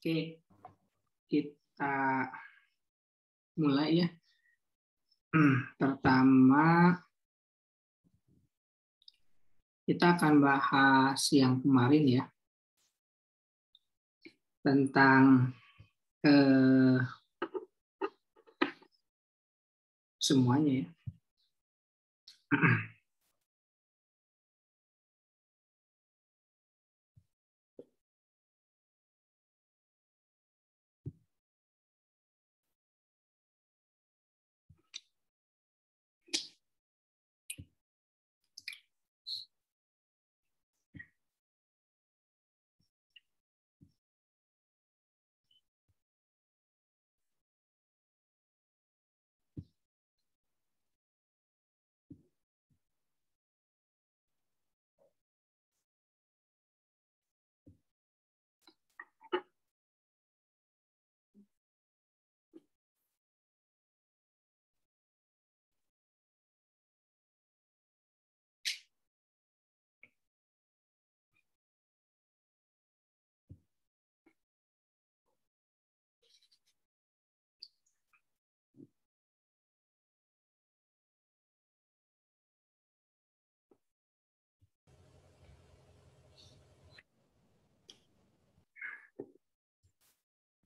Oke, kita mulai ya. Pertama, kita akan bahas yang kemarin ya, tentang semuanya ya.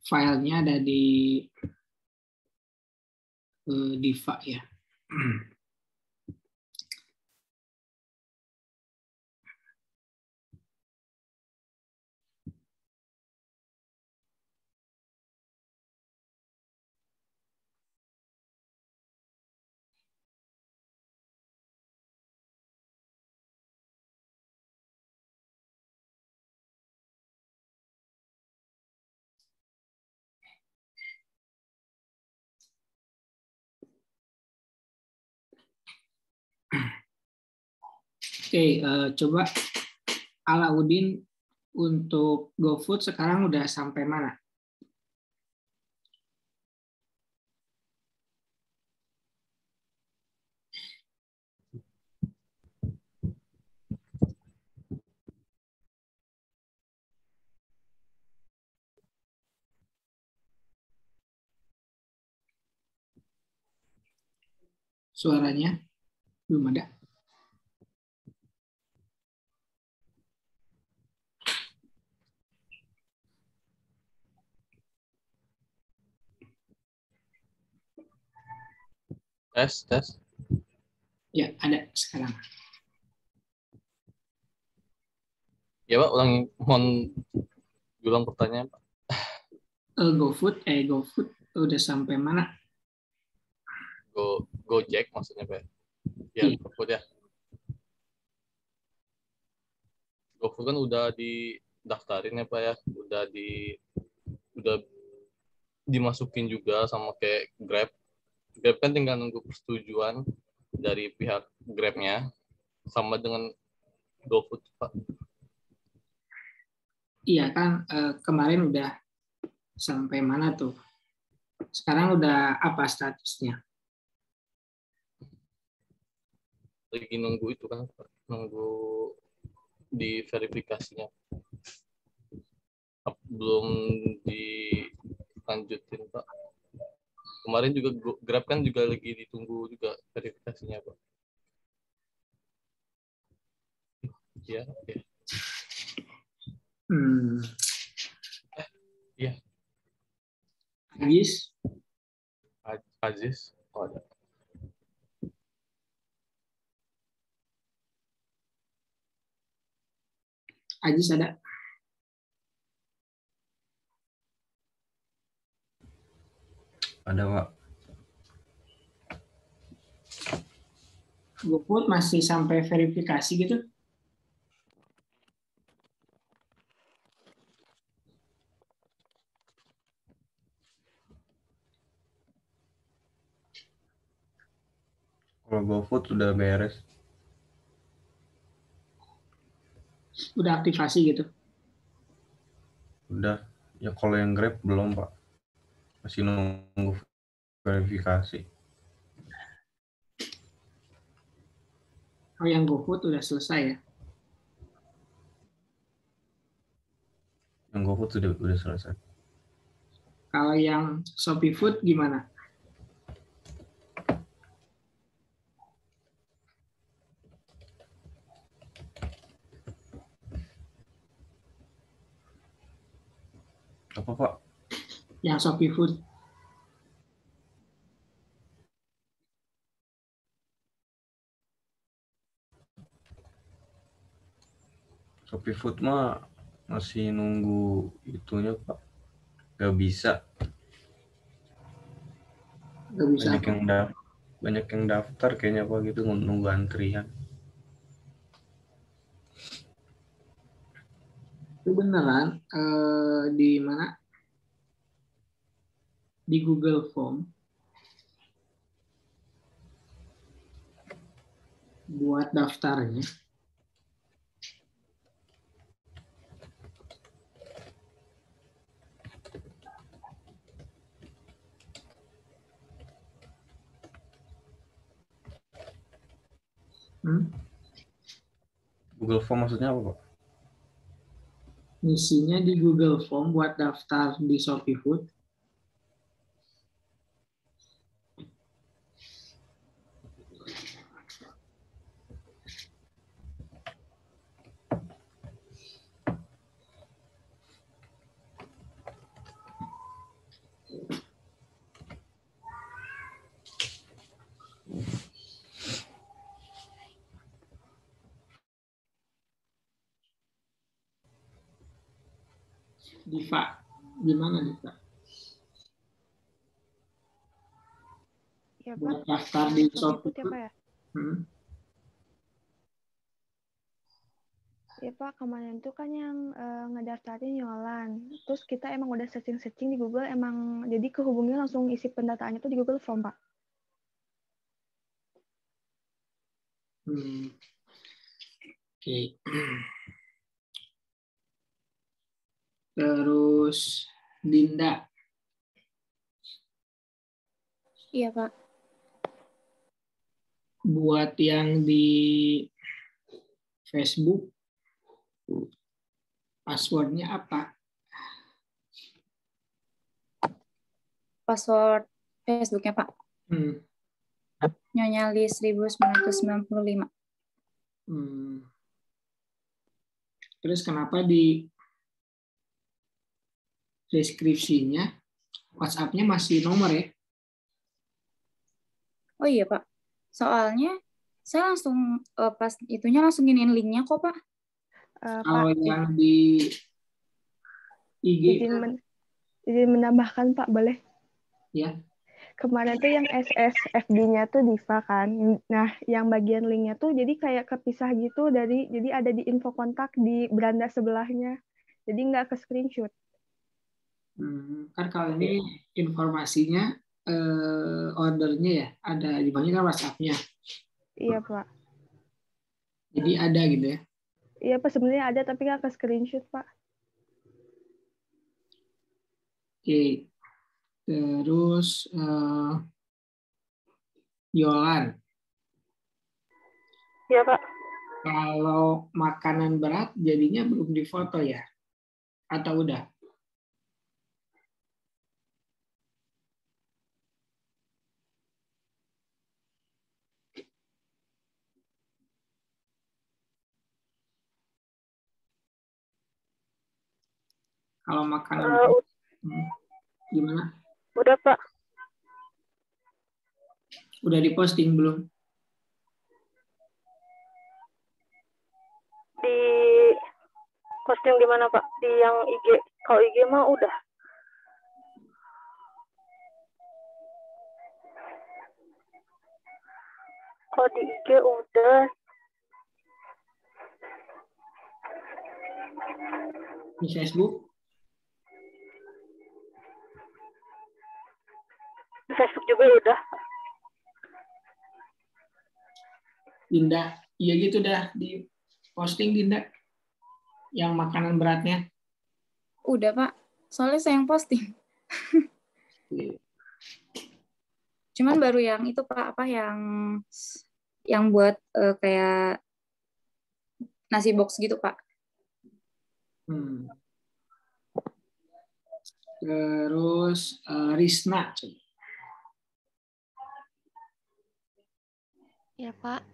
Filenya ada di Diva ya. Oke, coba Alauddin untuk GoFood sekarang udah sampai mana? Suaranya belum ada. Tes. Ya, ada sekarang. Ya Pak, mohon ulang pertanyaan Pak. GoFood udah sampai mana? Gojek maksudnya Pak. Ya, Iya. GoFood ya. GoFood kan udah didaftarin ya Pak ya, udah dimasukin juga sama kayak Grab. Grab kan tinggal nunggu persetujuan dari pihak Grab-nya sama dengan GoFood Pak. Iya kan, kemarin udah sampai mana tuh? Sekarang udah apa statusnya? Lagi nunggu itu kan Pak. Nunggu di verifikasinya. Belum dilanjutin Pak. Kemarin juga Grab kan juga lagi ditunggu juga verifikasinya Pak. Iya. Iya. Aziz. Oh, ada. Aziz ada? Ada Pak. GoFood masih sampai verifikasi gitu? Kalau GoFood sudah beres. Udah aktivasi gitu? Udah. Ya kalau yang Grab belum Pak. Masih nunggu verifikasi. Oh, yang GoFood udah selesai ya? Yang GoFood udah selesai. Kalau yang Shopee Food gimana? Apa Pak? Yang Shopee Food. Shopee Food mah masih nunggu itunya Pak. Gak bisa. Nggak bisa apa? Banyak yang daftar kayaknya Pak gitu nunggu antrian. Itu beneran di mana? Di Google Form buat daftarnya. Google Form maksudnya apa Pak? Misinya di Google Form buat daftar di Shopee Food. Diva, gimana Diva? Ya Buat Pak, daftar yang di Shopee Shopee Food ya Food. Pak ya? Ya Pak, kemarin tuh kan yang ngedaftarin jualan. Terus kita emang udah searching-searching di Google, emang jadi kehubungnya langsung isi pendataannya tuh di Google Form Pak. Oke. Terus Dinda. Iya, Pak. Buat yang di Facebook, passwordnya apa? Password Facebooknya, Pak. Nyonya Lis 1995. Terus kenapa di deskripsinya WhatsApp-nya masih nomor ya? Oh iya, Pak. Soalnya saya langsung pas itunya langsung nginin linknya kok, Pak. Kalau Pak, yang di IG izin menambahkan Pak, boleh? ya. Kemarin tuh yang SSFD-nya tuh Diva kan. Nah, yang bagian linknya tuh jadi kayak kepisah gitu jadi ada di info kontak di beranda sebelahnya. Jadi nggak ke screenshot. Kan kalau ini informasinya ordernya ya ada di bawahnya kan WhatsApp-nya. Iya Pak. Jadi ada gitu ya. Iya Pak, sebenarnya ada tapi nggak ke screenshot Pak. Oke. Terus jualan. Iya Pak. Kalau makanan berat jadinya belum difoto ya? Atau udah? Kalau makanan berat, gimana? Udah Pak. Udah diposting belum? Di posting di mana Pak? Di yang IG. Kalau IG mah udah. Kalau di IG udah. Di Facebook? Di Facebook juga udah. Dinda, iya gitu dah di posting Dinda. Yang makanan beratnya. Udah, Pak. Soalnya saya yang posting. Cuman baru yang itu, Pak, apa yang buat kayak nasi box gitu, Pak. Terus Risna. Ya, Pak.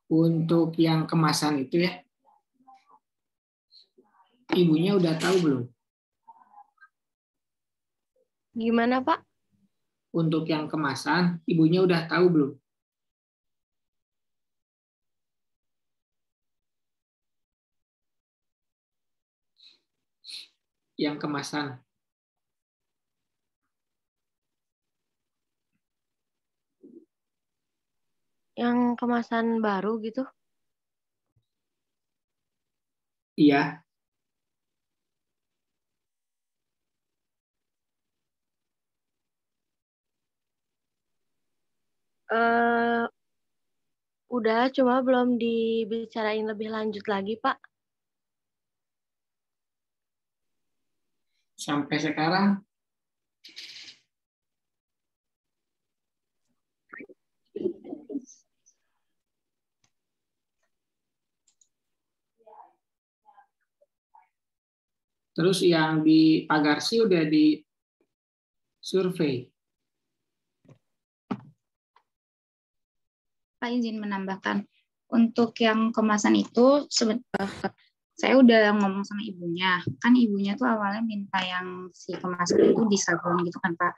Untuk yang kemasan itu ya, ibunya udah tahu belum? Gimana, Pak? Untuk yang kemasan, ibunya udah tahu belum? Yang kemasan. Yang kemasan baru gitu? Iya. Udah, cuma belum dibicarain lebih lanjut lagi, Pak. Sampai sekarang? Terus yang di Pagarsi udah di survei. Pak izin menambahkan, untuk yang kemasan itu saya udah ngomong sama ibunya. Kan ibunya tuh awalnya minta yang si kemasan itu di sablon gitu kan, Pak.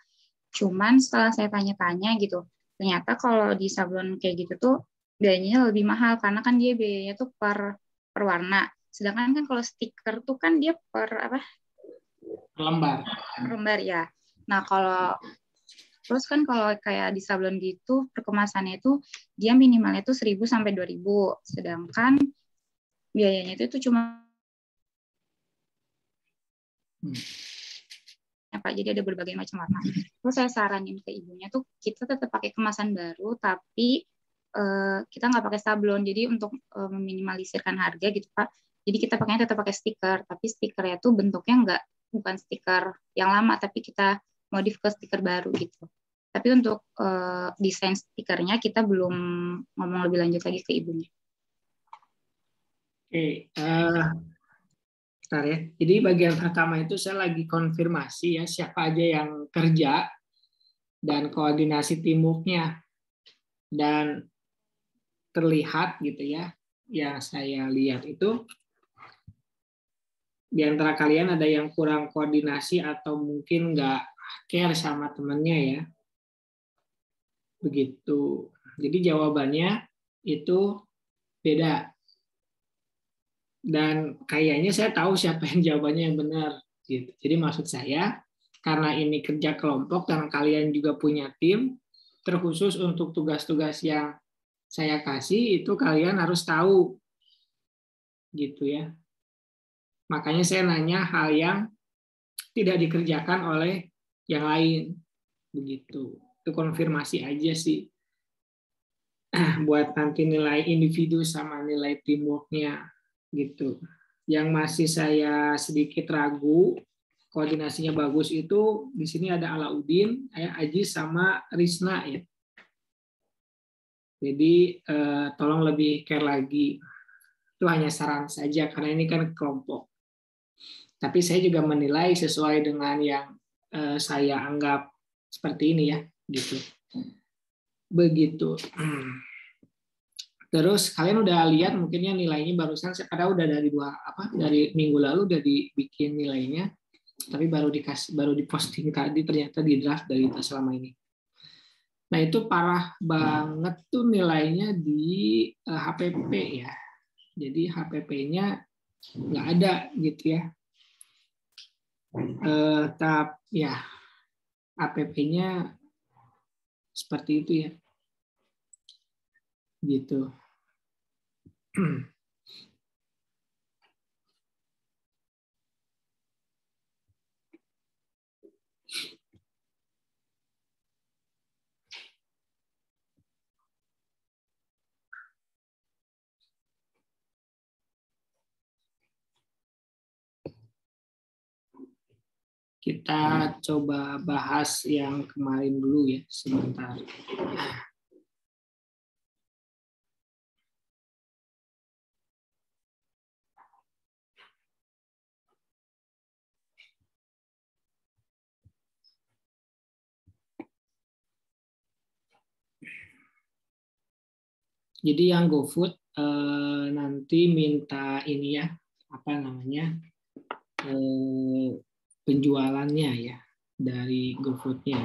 Cuman setelah saya tanya-tanya gitu, ternyata kalau di sablon kayak gitu tuh biayanya lebih mahal karena kan dia biayanya tuh per warna. Sedangkan kan kalau stiker tuh kan dia per apa? Lembar. Per lembar ya. Nah, terus kan kalau kayak di sablon gitu perkemasannya itu dia minimalnya itu 1.000 sampai 2.000. Sedangkan biayanya itu cuma Pak, jadi ada berbagai macam warna. Terus saya saranin ke ibunya tuh kita tetap pakai kemasan baru tapi kita nggak pakai sablon. Jadi untuk meminimalisirkan harga gitu Pak. Jadi kita pakainya tetap pakai stiker, tapi stikernya tuh bentuknya bukan stiker yang lama, tapi kita modif ke stiker baru gitu. Tapi untuk desain stikernya kita belum ngomong lebih lanjut lagi ke ibunya. Oke, bentar ya. Jadi bagian pertama itu saya lagi konfirmasi ya siapa aja yang kerja dan koordinasi teamwork-nya. Dan terlihat gitu ya, yang saya lihat itu di antara kalian ada yang kurang koordinasi atau mungkin nggak care sama temennya ya. Begitu. Jadi jawabannya itu beda. Dan kayaknya saya tahu siapa yang jawabannya yang benar. Gitu. Jadi maksud saya, karena ini kerja kelompok dan kalian juga punya tim, terkhusus untuk tugas-tugas yang saya kasih, itu kalian harus tahu. Gitu ya. Makanya saya nanya hal yang tidak dikerjakan oleh yang lain. Begitu. Itu konfirmasi aja sih. Buat nanti nilai individu sama nilai teamwork-nya. Gitu. Yang masih saya sedikit ragu, koordinasinya bagus itu di sini ada Alauddin, Aji sama Risna ya. Jadi tolong lebih care lagi. Itu hanya saran saja karena ini kan kelompok. Tapi saya juga menilai sesuai dengan yang saya anggap seperti ini ya, gitu. Begitu. Terus kalian udah lihat mungkinnya nilainya barusan, padahal udah dari minggu lalu udah dibikin nilainya, tapi baru diposting tadi ternyata di draft dari kita selama ini. Nah itu parah banget tuh nilainya di HPP ya. Jadi HPP-nya nggak ada gitu ya. Ya APP-nya seperti itu ya. Gitu. Kita coba bahas yang kemarin dulu ya, sebentar. Jadi yang GoFood nanti minta ini ya, apa namanya, penjualannya ya dari GoFood-nya.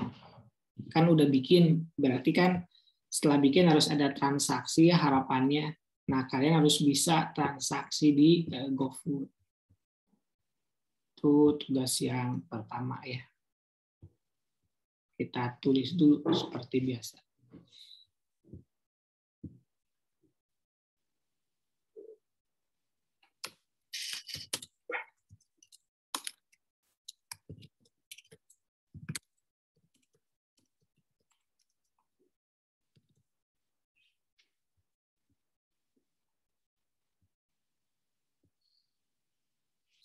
Kan udah bikin, berarti kan setelah bikin harus ada transaksi ya harapannya. Nah, kalian harus bisa transaksi di GoFood. Itu tugas yang pertama ya. Kita tulis dulu seperti biasa.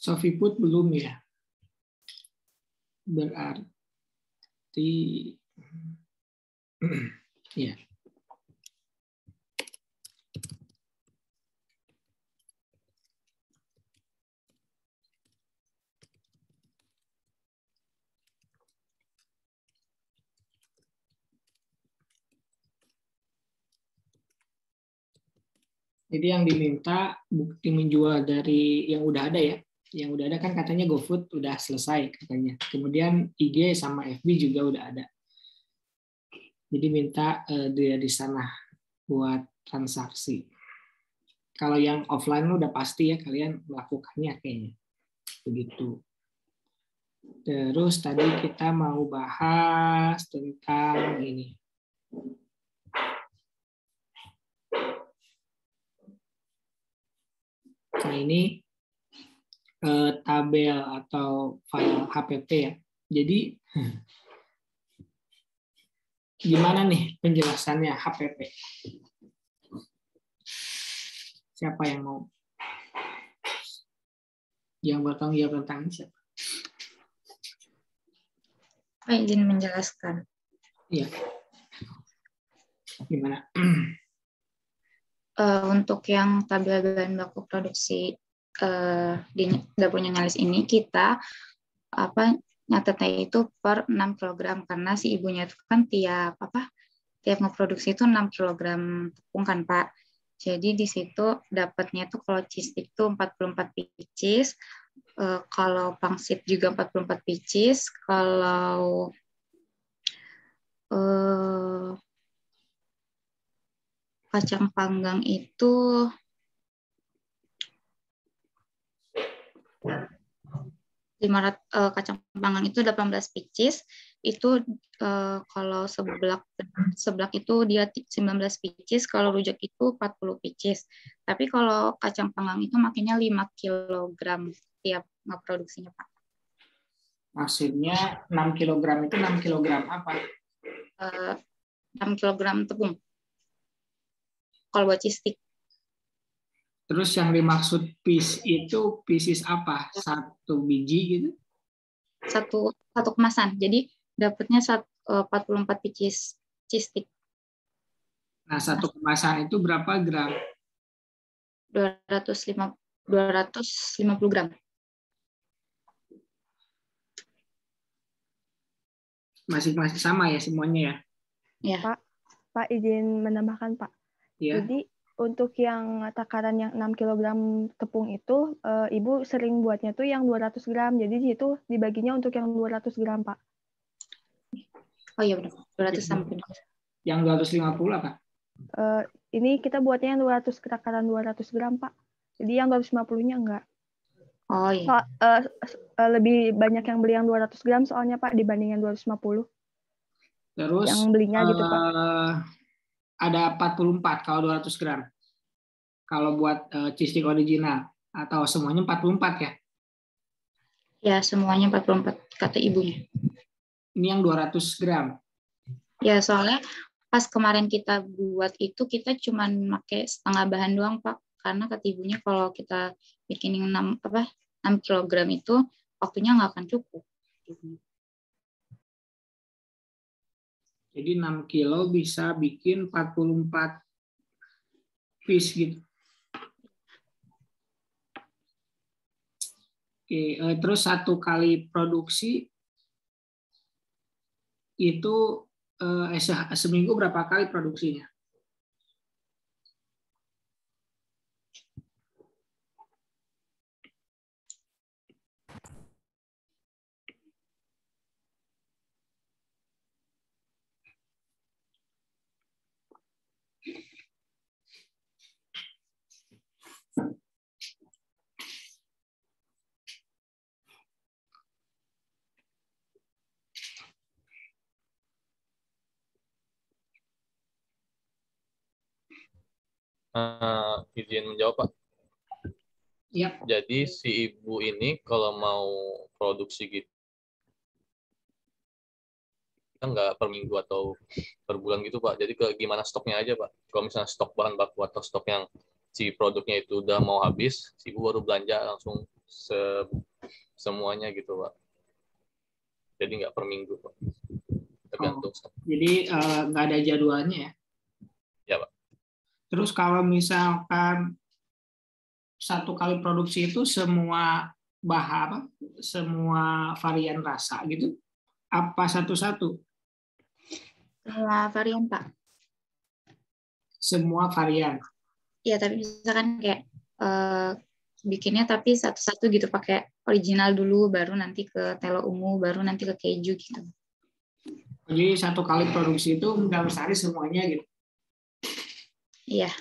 Sofiput belum ya? Berarti ya. Jadi yang diminta bukti menjual dari yang udah ada ya. Yang udah ada kan katanya GoFood udah selesai katanya. Kemudian IG sama FB juga udah ada. Jadi minta dia di sana buat transaksi. Kalau yang offline udah pasti ya kalian melakukannya kayaknya. Begitu. Terus tadi kita mau bahas tentang ini. Nah ini tabel atau file HPP ya. Jadi gimana nih penjelasannya HPP? Siapa yang mau? Yang bertanggung jawab tentang ini siapa? Saya izin menjelaskan. Iya. Gimana? Untuk yang tabel bahan baku produksi di dapurnya Ngalis ini kita nyatetnya itu per 6 kg karena si ibunya itu kan tiap ngeproduksi itu 6 kg tepung kan Pak. Jadi di situ dapatnya tuh kalau cheese stick itu 44 pieces, kalau pangsit juga 44 pieces, kalau kacang panggang itu 500, kacang panggang itu 18 pieces, itu kalau seblak itu dia 19 pieces, kalau rujak itu 40 pieces. Tapi kalau kacang panggang itu makanya 5 kg tiap produksinya Pak. Maksudnya 6 kg itu 6 kg apa? 6 kg tepung. Kalau buat cheese stick. Terus yang dimaksud piece itu pieces apa? 1 biji gitu? Satu kemasan. Jadi dapatnya 44 pieces cheese stick. Nah, 1 kemasan itu berapa gram? 250 gram. Masing-masing sama ya semuanya ya? Ya. Pak izin menambahkan Pak. Ya. Jadi untuk yang takaran yang 6 kg tepung itu, Ibu sering buatnya tuh yang 200 gram. Jadi itu dibaginya untuk yang 200 gram, Pak. Oh iya benar. 200 sampai. Yang 250 apa? Ini kita buatnya yang 200 takaran 200 gram, Pak. Jadi yang 250-nya enggak. Oh iya. Lebih banyak yang beli yang 200 gram soalnya, Pak, dibanding yang 250. Terus yang belinya gitu, Pak. Ada 44 kalau 200 gram. Kalau buat cheese stick original. Atau semuanya 44 ya? Ya, semuanya 44 kata ibunya. Ini yang 200 gram. Ya, soalnya pas kemarin kita buat itu kita cuma pakai setengah bahan doang, Pak. Karena kata ibunya kalau kita bikin 6 kg itu waktunya nggak akan cukup. Jadi 6 kilo bisa bikin 44 piece gitu. Oke, terus 1 kali produksi itu seminggu berapa kali produksinya? Izin menjawab, Pak. Ya, Jadi si ibu ini kalau mau produksi gitu, kita nggak per minggu atau per bulan gitu, Pak. Jadi gimana stoknya aja, Pak. Kalau misalnya stok bahan baku atau stok yang si produknya itu udah mau habis, si ibu baru belanja langsung semuanya gitu, Pak. Jadi nggak per minggu, Pak. Tergantung stok. jadi nggak ada jadwalnya ya. Ya, Pak. Terus kalau misalkan satu kali produksi itu semua bahan, semua varian rasa gitu, apa satu-satu? Semua varian, Pak. Semua varian. Ya, tapi misalkan kayak bikinnya tapi satu-satu gitu, pakai original dulu, baru nanti ke telo ungu, baru nanti ke keju gitu. Jadi satu kali produksi itu dalam sehari semuanya gitu. Iya.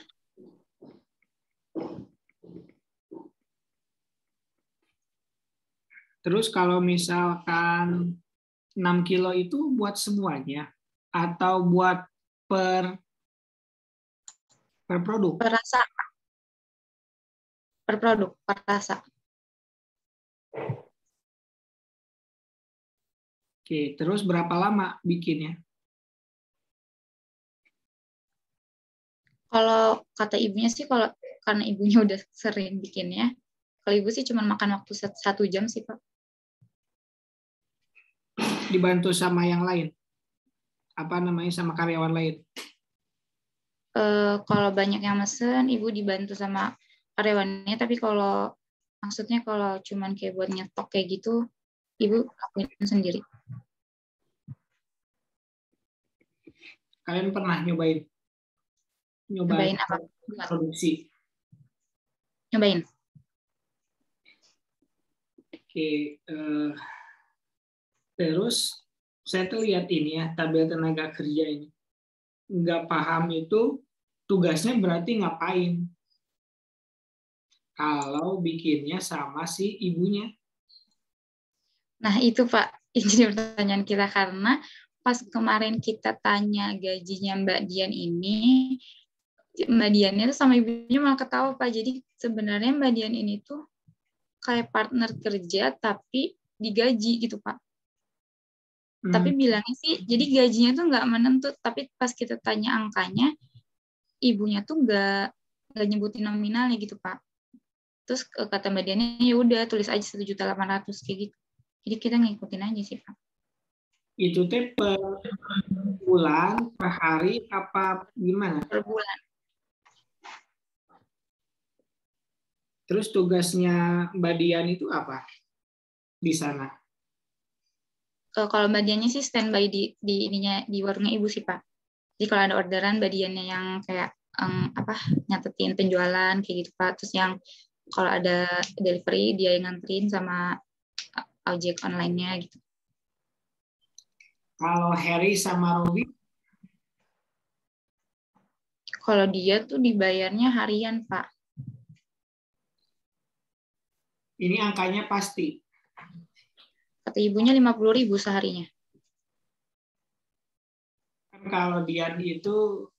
Terus kalau misalkan 6 kilo itu buat semuanya atau buat per produk? Per rasa. Per produk, per rasa. Oke, terus berapa lama bikinnya? Kalau kata ibunya sih, kalau karena ibunya udah sering bikinnya, kalau ibu sih cuma makan waktu 1 jam sih, Pak. Dibantu sama yang lain? Apa namanya, sama karyawan lain? Kalau banyak yang mesen, ibu dibantu sama karyawannya, tapi kalau maksudnya kalau cuman kayak buat nyetok kayak gitu, ibu lakuin sendiri. Kalian pernah nyobain apa? produksi? Nyobain. Oke, terus saya tuh lihat ini ya, tabel tenaga kerja ini. Nggak paham itu tugasnya berarti ngapain kalau bikinnya sama si ibunya. Nah, itu Pak, ini jadi pertanyaan kita, karena pas kemarin kita tanya gajinya Mbak Dian ini, Mbak Diannya tuh sama ibunya malah ketawa, Pak. Jadi sebenarnya Mbak Dian ini tuh kayak partner kerja tapi digaji gitu, Pak. Tapi bilangnya sih, jadi gajinya tuh nggak menentu, tapi pas kita tanya angkanya, ibunya tuh nggak nyebutin nominalnya gitu, Pak. Terus kata Mbak Diannya, ya udah tulis aja 1.800.000 kayak gitu. Jadi kita ngikutin aja sih, Pak. Itu teh per bulan, per hari, apa gimana? Per bulan. Terus tugasnya Mbak Dian itu apa di sana? Kalau Mbak Diannya sih standby di ininya, di warungnya ibu sih, Pak. Jadi kalau ada orderan, Mbak Diannya yang kayak nyatetin penjualan kayak gitu, Pak. Terus yang kalau ada delivery, dia yang nganterin sama ojek online-nya gitu. Kalau Harry sama Robi? Kalau dia tuh dibayarnya harian, Pak. Ini angkanya pasti? Kata ibunya 50.000 seharinya. Kalau Dian itu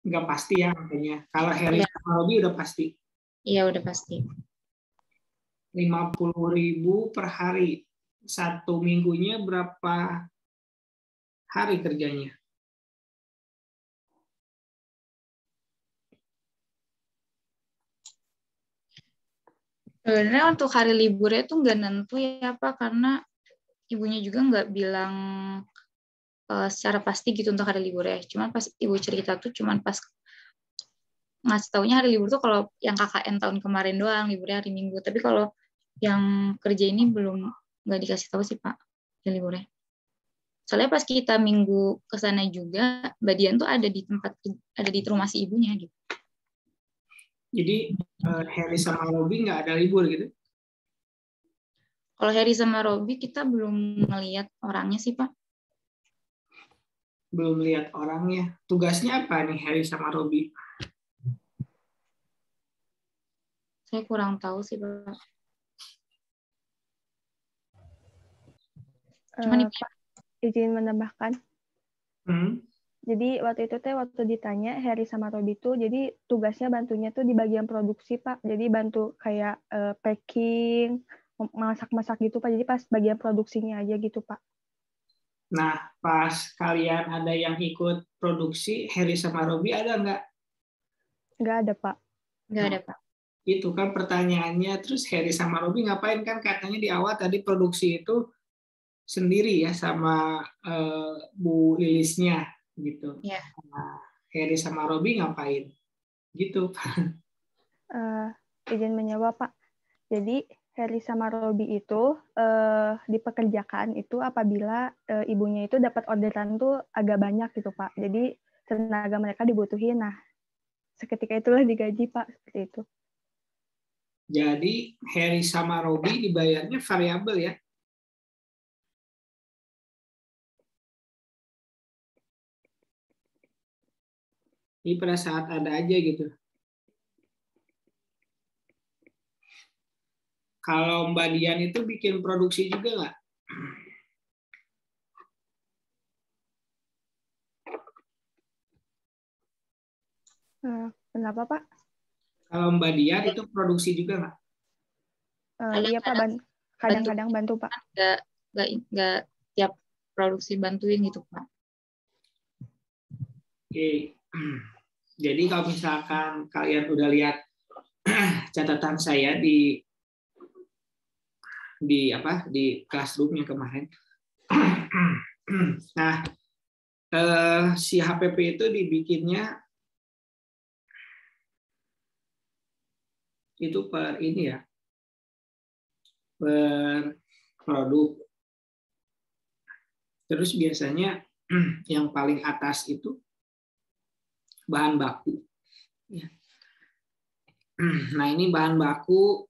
nggak pasti ya angkanya. Kalau Harry sama Robi udah pasti? Iya, udah pasti. 50.000 per hari. Satu minggunya berapa hari kerjanya? Sebenarnya untuk hari liburnya tuh nggak nentu ya, Pak, karena ibunya juga nggak bilang secara pasti gitu untuk hari liburnya. Cuman pas ibu cerita tuh cuman pas ngasih taunya hari libur tuh kalau yang KKN tahun kemarin doang, liburnya hari Minggu. Tapi kalau yang kerja ini belum, nggak dikasih tahu sih, Pak, hari liburnya. Soalnya pas kita Minggu ke sana juga, Mbak Dian tuh ada di rumah si ibunya gitu. Jadi Harry sama Robi nggak ada libur gitu? Kalau Harry sama Robi kita belum ngelihat orangnya sih, Pak. Belum lihat orangnya. Tugasnya apa nih Harry sama Robi? Saya kurang tahu sih, Pak. Pak, izin menambahkan. Jadi waktu itu waktu ditanya Heri sama Robi tuh, jadi tugasnya bantunya tuh di bagian produksi Pak. Jadi bantu kayak packing, masak-masak gitu Pak. Jadi pas bagian produksinya aja gitu Pak. Nah, pas kalian ada yang ikut produksi, Heri sama Robi ada nggak? Nggak ada Pak. Nggak ada, Pak. Itu kan pertanyaannya, terus Heri sama Robi ngapain, kan katanya di awal tadi produksi itu sendiri ya sama Bu Lilisnya gitu. Iya. Nah, Heri sama Robi ngapain? Gitu. Izin menjawab Pak. Jadi Heri sama Robi itu dipekerjakan itu apabila ibunya itu dapat orderan tuh agak banyak gitu Pak. Jadi tenaga mereka dibutuhin. Nah, seketika itulah digaji Pak, seperti itu. Jadi Heri sama Robi dibayarnya variabel ya? Ini pada saat ada aja gitu. Kalau Mbak Dian itu bikin produksi juga nggak? Kenapa Pak? Kalau Mbak Dian itu produksi juga nggak? Iya Pak, kadang-kadang bantu Pak. Nggak tiap produksi bantuin gitu Pak. Oke. Jadi kalau misalkan kalian udah lihat catatan saya di Classroom yang kemarin. Nah, si HPP itu dibikinnya itu per ini ya, per produk. Terus biasanya yang paling atas itu bahan baku. Nah, ini bahan baku.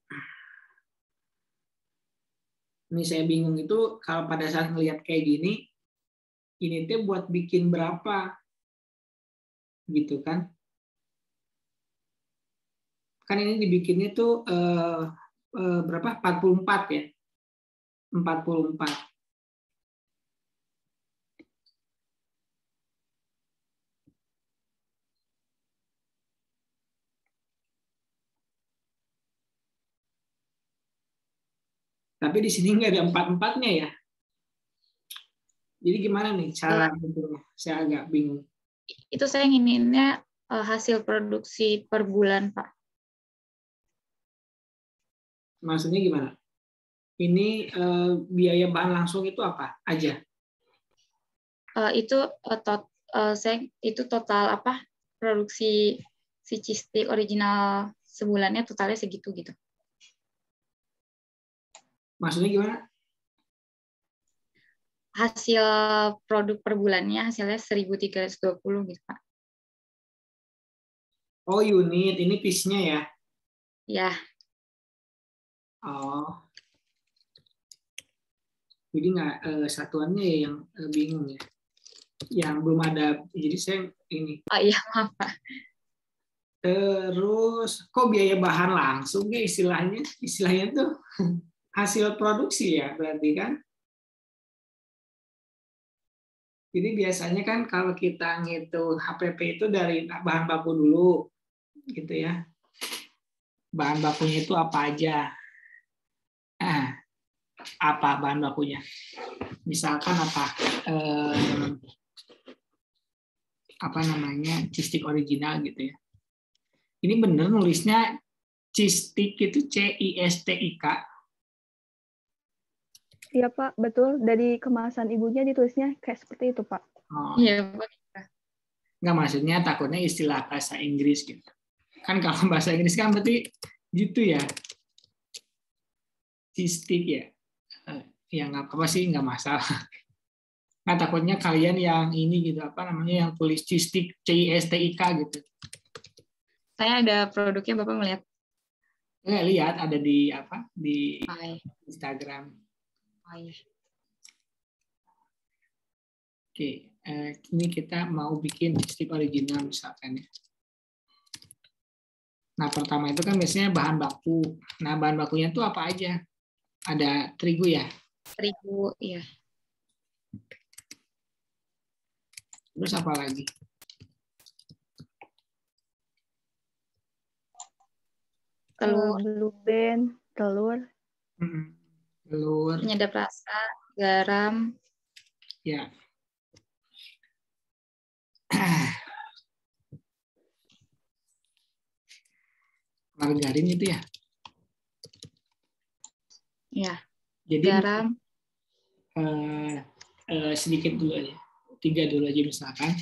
Ini saya bingung itu kalau pada saat ngelihat kayak gini, ini tuh buat bikin berapa? Gitu kan. Kan ini dibikinnya tuh berapa? 44 ya. 44. Tapi di sini nggak ada 44-nya ya. Jadi gimana nih cara bentuknya? Saya agak bingung. Itu saya ngininnya hasil produksi per bulan, Pak. Maksudnya gimana? Ini biaya bahan langsung itu apa aja? Itu total apa produksi si cheese stick original sebulannya totalnya segitu gitu. Maksudnya gimana? Hasil produk per bulannya hasilnya 1.320 gitu Pak. Oh, unit, ini piece-nya ya? Ya. Oh. Jadi nggak satuannya ya yang bingung ya. Yang belum ada, jadi saya ini. Oh iya, maaf Pak. Terus kok biaya bahan langsung ya istilahnya? Istilahnya tuh hasil produksi ya berarti kan? Jadi biasanya kan kalau kita ngitung HPP itu dari bahan baku dulu, gitu ya. Bahan bakunya itu apa aja? Apa bahan bakunya? Misalkan apa namanya, cheese stick original gitu ya. Ini bener nulisnya cheese stick itu CISTIK. Iya Pak, betul. Dari kemasan ibunya ditulisnya kayak seperti itu Pak. Oh. Iya Pak. Nggak, maksudnya takutnya istilah bahasa Inggris gitu. Kan kalau bahasa Inggris kan berarti gitu ya. Cheese stick ya. Ya nggak apa-apa sih, nggak masalah. Nah, takutnya kalian yang ini gitu, apa namanya, yang tulis cheese stick CISTIK gitu. Saya ada produknya, Bapak melihat? Nggak lihat, ada di apa? Di Instagram. Oh, iya. Oke, ini kita mau bikin cheese stick original misalkan ya. Nah, pertama itu kan biasanya bahan baku. Nah, bahan bakunya itu apa aja? Ada terigu ya? Terigu, iya. Terus apa lagi? Telur, Blue band, telur, Telur, penyedap rasa, garam, ya. Margarin itu ya. ya, Jadi garam, sedikit dulu aja, 3 dulu aja misalkan.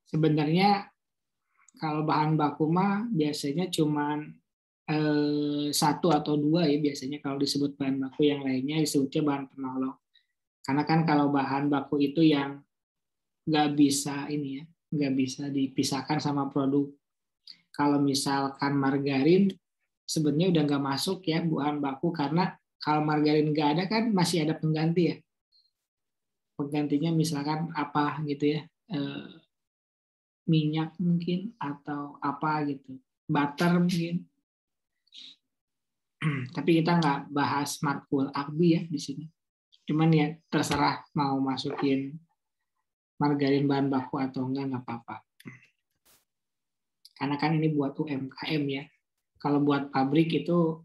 Sebenarnya kalau bahan baku mah biasanya cuman 1 atau 2 ya biasanya kalau disebut bahan baku, yang lainnya disebutnya bahan penolong. Karena kan kalau bahan baku itu yang nggak bisa ini ya, nggak bisa dipisahkan sama produk. Kalau misalkan margarin sebenarnya udah nggak masuk ya bahan baku, karena kalau margarin nggak ada kan masih ada pengganti ya. Penggantinya misalkan apa gitu ya, minyak mungkin atau apa gitu, butter mungkin. Tapi kita nggak bahas makul akbi ya di sini. Cuman ya terserah mau masukin margarin bahan baku atau nggak apa-apa. Karena kan ini buat UMKM ya. Kalau buat pabrik itu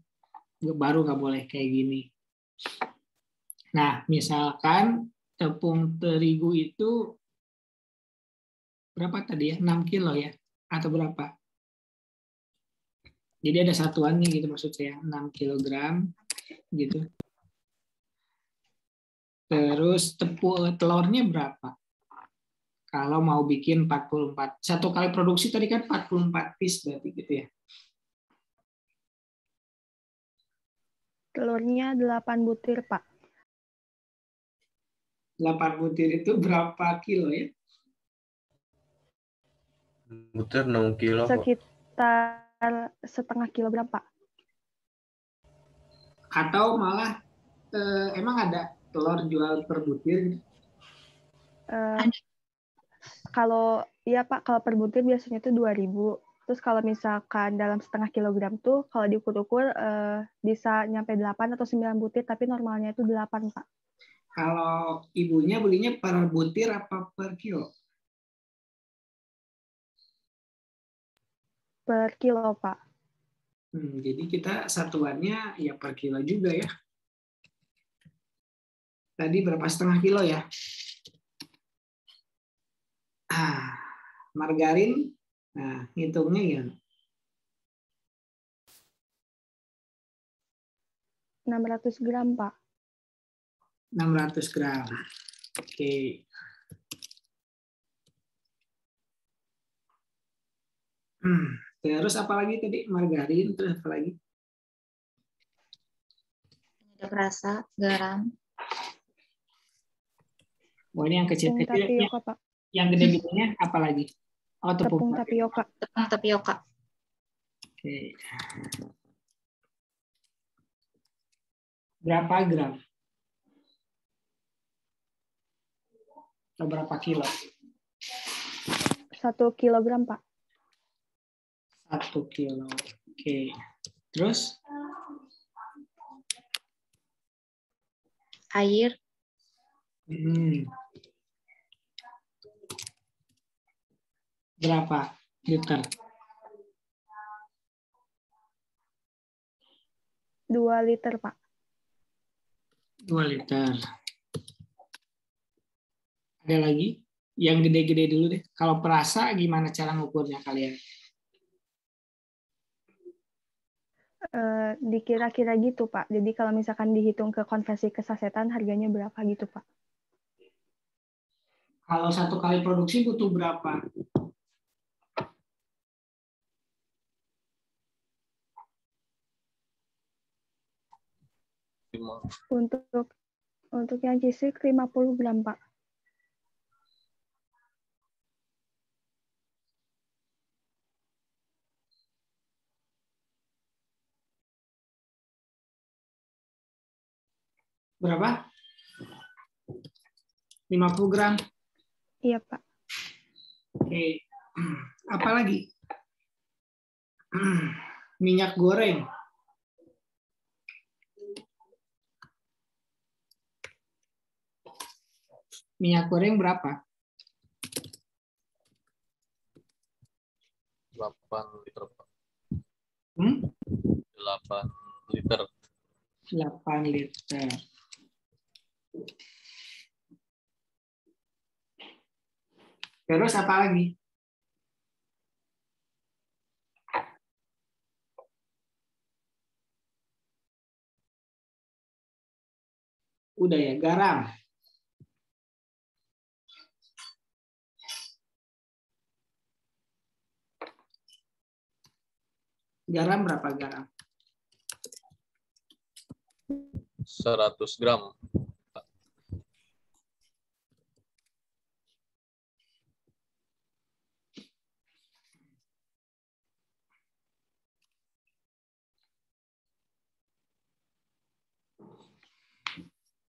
baru nggak boleh kayak gini. Nah, misalkan tepung terigu itu berapa tadi ya? 6 kilo ya? Atau berapa? Jadi ada satuannya gitu maksud saya, 6 kilogram gitu. Terus telurnya berapa? Kalau mau bikin 44. Satu kali produksi tadi kan 44 piece berarti gitu ya. telurnya 8 butir, Pak. 8 butir itu berapa kilo ya? Butir 6 kilo, Pak. Sekitar setengah kilogram, Pak. Atau malah emang ada telur jual per butir? Kalau iya Pak, kalau per butir biasanya itu 2.000. Terus kalau misalkan dalam setengah kilogram tuh kalau diukur-ukur bisa nyampe 8 atau 9 butir, tapi normalnya itu 8, Pak. Kalau ibunya belinya per butir apa per kilo? Per kilo, Pak. Jadi kita satuannya ya per kilo juga ya. Tadi berapa, setengah kilo ya? Margarin, nah hitungnya ya 600 gram, Pak. 600 gram. Oke. Terus apa lagi tadi? Margarin, terus apa lagi? penyedap rasa, garam, Oh, ini yang Tepung kecil-kecil. tapioka, Pak. Yang gede-gedenya apa lagi? Oh, Tepung tapioka. tepung tapioka, Oke. Berapa gram? Atau berapa kilo? 1 kilogram, Pak. 1 kilo. Oke. Terus? air, Berapa liter? 2 liter, Pak. 2 liter. Ada lagi? Yang gede-gede dulu deh. Kalau perasa gimana cara ngukurnya kalian? Dikira-kira gitu, Pak. Jadi kalau misalkan dihitung ke konversi ke sasetan, harganya berapa gitu, Pak. Kalau 1 kali produksi butuh berapa? Untuk yang cheesecake 50 gram, Pak. Berapa? 50 gram. Iya, Pak. Oke. Apa lagi? Minyak goreng. Minyak goreng berapa? 8 liter, Pak. 8 8 liter. liter. Terus apa lagi? Udah ya, garam. Garam berapa garam? 100 gram.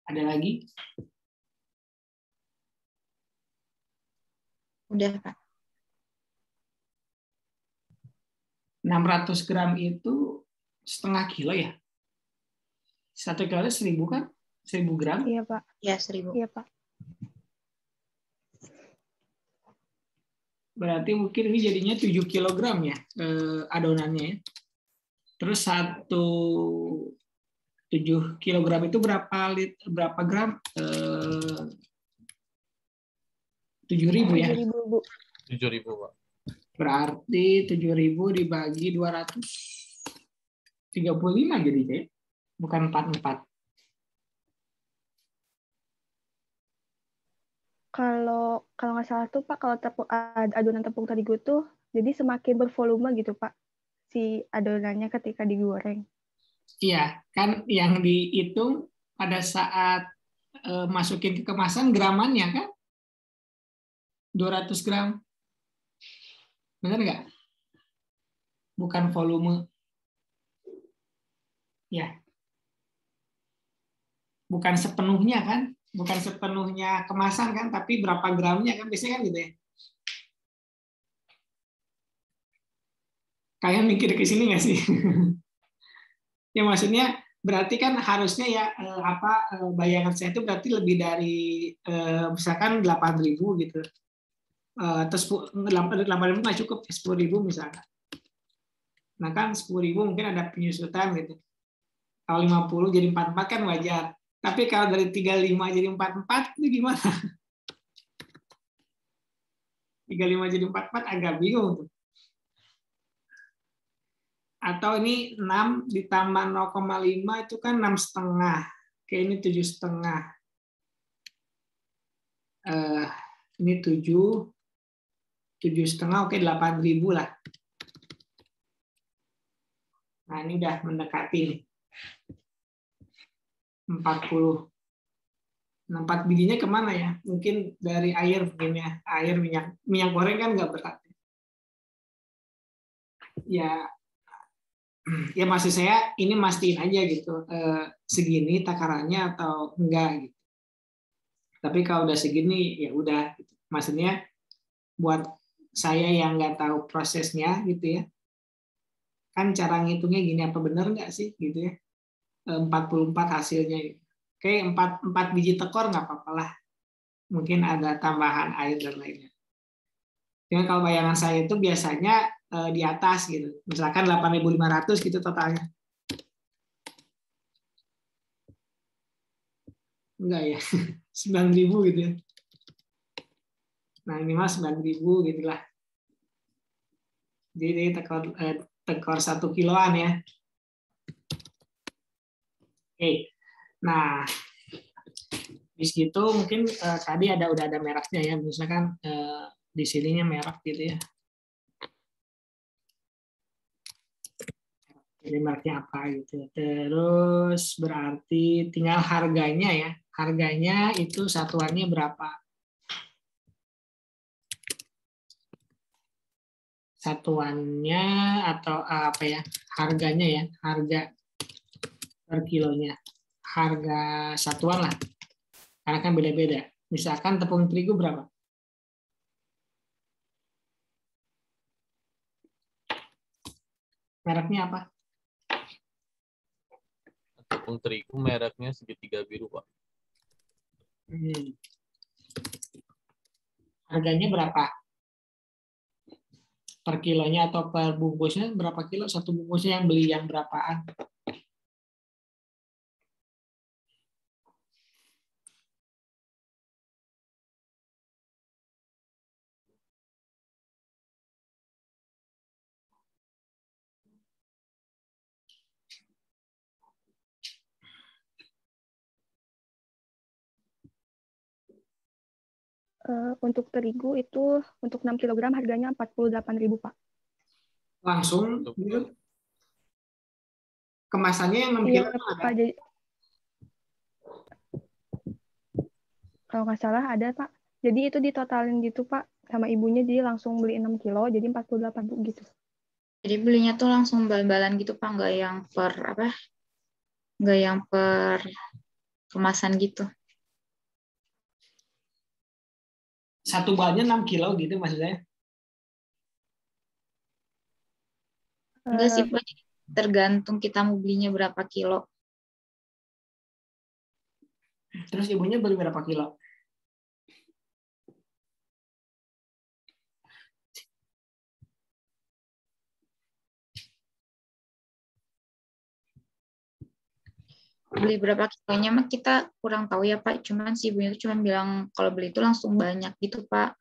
Ada lagi? Udah, Pak. 600 gram itu setengah kilo ya? 1 kilo 1000 kan? 1000 gram? Iya, Pak. Ya, 1000. Iya, Pak. Berarti mungkin ini jadinya 7 kilogram ya adonannya ya. Terus 7 kilogram itu berapa gram? 7.000 ya? 7.000, Bu. 7.000, Pak. Berarti 7.000 dibagi 235 jadi ya? Bukan 44. Kalau nggak salah tuh Pak, kalau adonan tepung terigu tuh jadi semakin bervolume gitu Pak, si adonannya ketika digoreng. Iya, kan yang dihitung pada saat masukin ke kemasan gramannya kan? 200 gram. Benar nggak? Bukan volume. Ya. Bukan sepenuhnya kan? Bukan sepenuhnya kemasan kan? Tapi berapa gramnya kan? Biasanya kan gitu ya. Kalian mikir ke sini nggak sih? Ya maksudnya berarti kan harusnya ya bayangan saya itu berarti lebih dari misalkan 8.000 gitu. Terus 8.000 nggak cukup, 10.000 misalkan. Nah kan 10.000 mungkin ada penyusutan gitu. Kalau 50 jadi 44 kan wajar. Tapi kalau dari 35 jadi 44 itu gimana? 35 jadi 44 agak bingung tuh. Atau ini 6 ditambah 0,5 itu kan 6,5. Oke, ini 7,5. Ini 7,5, oke 8.000 lah. Nah, ini udah mendekati nih. 40. Nah, 4 bijinya kemana ya? Mungkin dari air mungkin ya. Air, minyak goreng kan nggak berat. Ya maksud saya ini mastiin aja gitu. Segini takarannya atau enggak gitu. Tapi kalau udah segini ya udah. Gitu. Maksudnya buat saya yang nggak tahu prosesnya gitu ya. Kan cara ngitungnya gini, apa benar nggak sih gitu ya. 44 hasilnya gitu. Oke, 4 biji tekor nggak apa-apa lah. Mungkin ada tambahan air dan lainnya. Dengan kalau bayangan saya itu biasanya di atas gitu. Misalkan 8.500 gitu totalnya. Enggak ya. 9.000 gitu ya. Nah, ini mah 9.000 gitu lah. Jadi tekor 1 kiloan ya. Oke. Nah, di situ mungkin tadi udah ada mereknya ya, misalkan di sininya merek gitu ya. Jadi mereknya apa gitu. Terus berarti tinggal harganya ya. Harganya itu satuannya berapa? Satuannya atau apa ya? Harganya ya, harga per kilonya. Harga satuan lah. Karena kan beda-beda. Misalkan tepung terigu berapa? Mereknya apa? Tepung terigu mereknya segitiga biru, Pak. Harganya berapa? Per kilonya atau per bungkusnya berapa kilo? Satu bungkusnya yang beli yang berapaan? Untuk terigu itu untuk 6 kg harganya 48.000, Pak. Langsung Untuk gitu? Kemasannya yang 6 Iya, kilo ada? Pak. Jadi, kalau nggak salah ada, Pak. Jadi itu ditotalin gitu, Pak. Sama ibunya, jadi langsung beli 6 kilo, jadi 48.000 gitu. Jadi belinya tuh langsung bal-balan gitu Pak, nggak yang per apa? Nggak yang per kemasan gitu. Satu balnya 6 kilo gitu maksudnya? Enggak sih Pak, jadi tergantung kita mau belinya berapa kilo. Terus ibunya beli berapa kilo? Beli berapa kilonya mah kita kurang tahu ya Pak. Cuman si ibunya tuh cuma bilang kalau beli itu langsung banyak gitu Pak.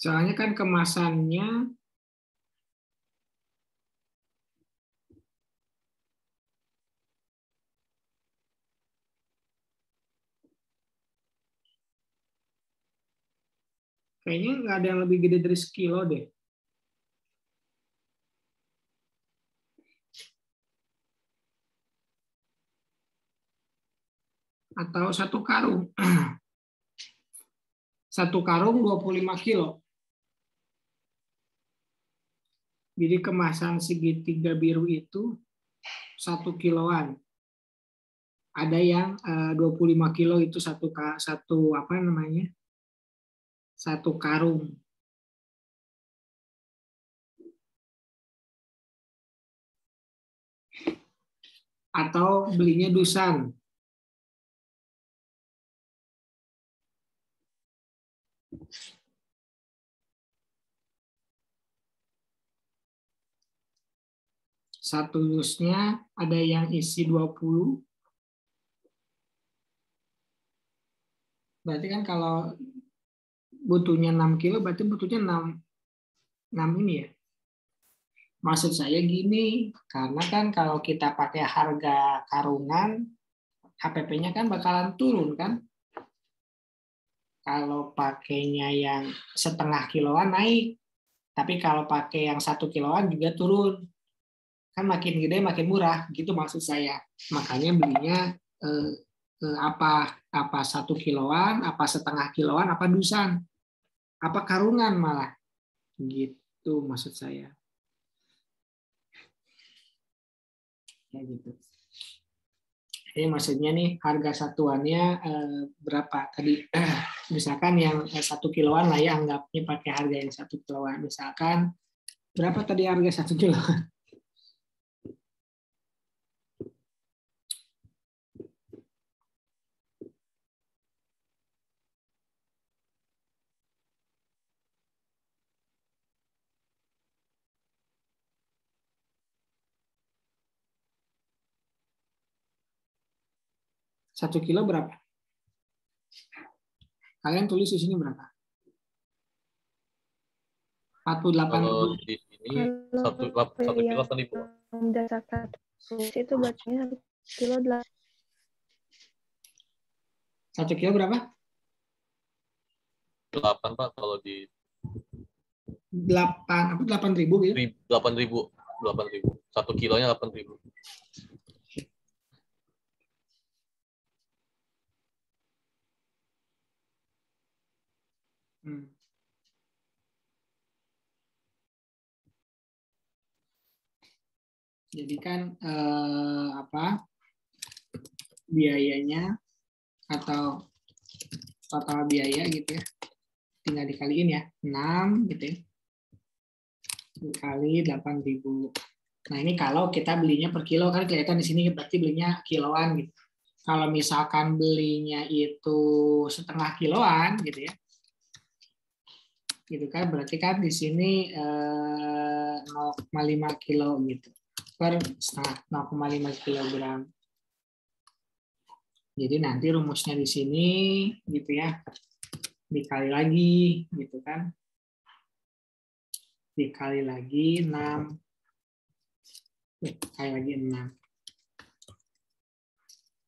Soalnya kan kemasannya kayaknya nggak ada yang lebih gede dari sekilo deh. Atau satu karung. Satu karung 25 kilo. Jadi kemasan segitiga biru itu 1 kiloan. Ada yang 25 kilo itu satu apa namanya? Satu karung. Atau belinya dusan. Satu dusnya ada yang isi 20. Berarti kan kalau butuhnya 6 kilo, berarti butuhnya 6 ini ya. Maksud saya gini, karena kan kalau kita pakai harga karungan, HPP-nya kan bakalan turun kan. Kalau pakainya yang setengah kiloan naik, tapi kalau pakai yang 1 kiloan juga turun. Kan makin gede makin murah, gitu maksud saya. Makanya belinya apa 1 kiloan, apa setengah kiloan, apa dusan, apa karungan malah, gitu maksud saya. Ya gitu. Jadi maksudnya nih harga satuannya berapa tadi? Misalkan yang 1 kiloan lah ya, anggapnya pakai harga yang 1 kiloan. Misalkan berapa tadi harga 1 kiloan? Satu kilo berapa? Kalian tulis di sini berapa? 48.000. Kalau di sini satu kilo 8.000. Berdasarkan itu berarti 1 kilo 8. 1 kilo berapa? 8 Pak kalau di 8.000 gitu. 8.000. 1 kilonya 8.000. Jadi kan biayanya atau total biaya gitu ya, tinggal dikaliin ya 6 gitu ya, dikali 8.000. Nah, ini kalau kita belinya per kilo, kan kelihatan di sini berarti belinya kiloan gitu. Kalau misalkan belinya itu setengah kiloan gitu ya. Gitu kan, berarti kan di sini 0,5 kilo gitu. Per setengah 0,5 kilogram. Jadi nanti rumusnya di sini gitu ya. Dikali lagi gitu kan. Dikali lagi 6. Dikali lagi 6.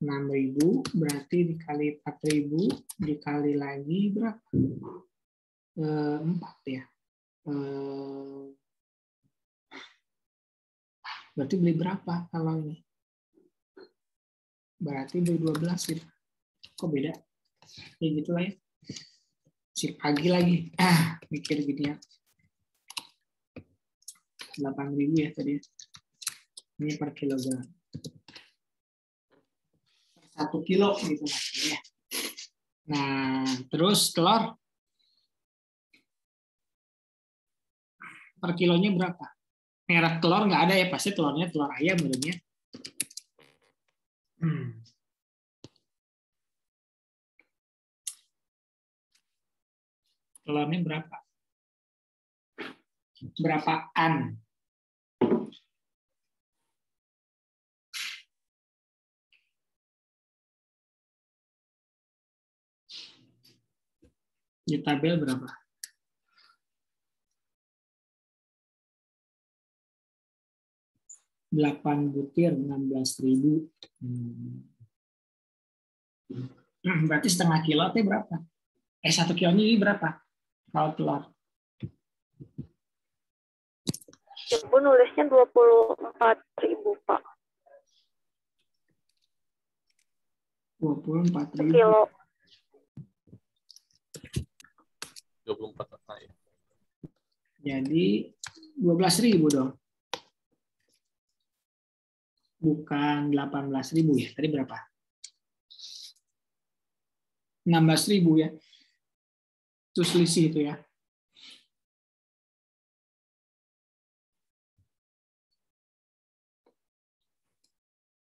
6.000 berarti dikali 4.000 dikali lagi berapa? 4 ya. Berarti beli berapa kalau ini? Berarti beli 12 gitu. Kok beda? Ya gitu lah ya. Si pagi lagi. Mikir gini ya. 8.000 ya tadi. Ini per kilogram. 1 kilo gitu maksudnya. Nah, terus telur per kilonya berapa? Merek telur nggak ada ya, pasti telurnya telur ayam menurutnya. Telurnya berapa? Berapaan? Di tabel berapa? Delapan butir 16.000. Berarti setengah kilo itu berapa? 1 kilonya ini berapa? Kalau telur? Ibu nulisnya 24.000, Pak. 24.000. Kilo. 24 ya. Jadi 12.000 dong. Bukan 18.000 ya. Tadi berapa? 16.000 ya. Itu selisih itu ya.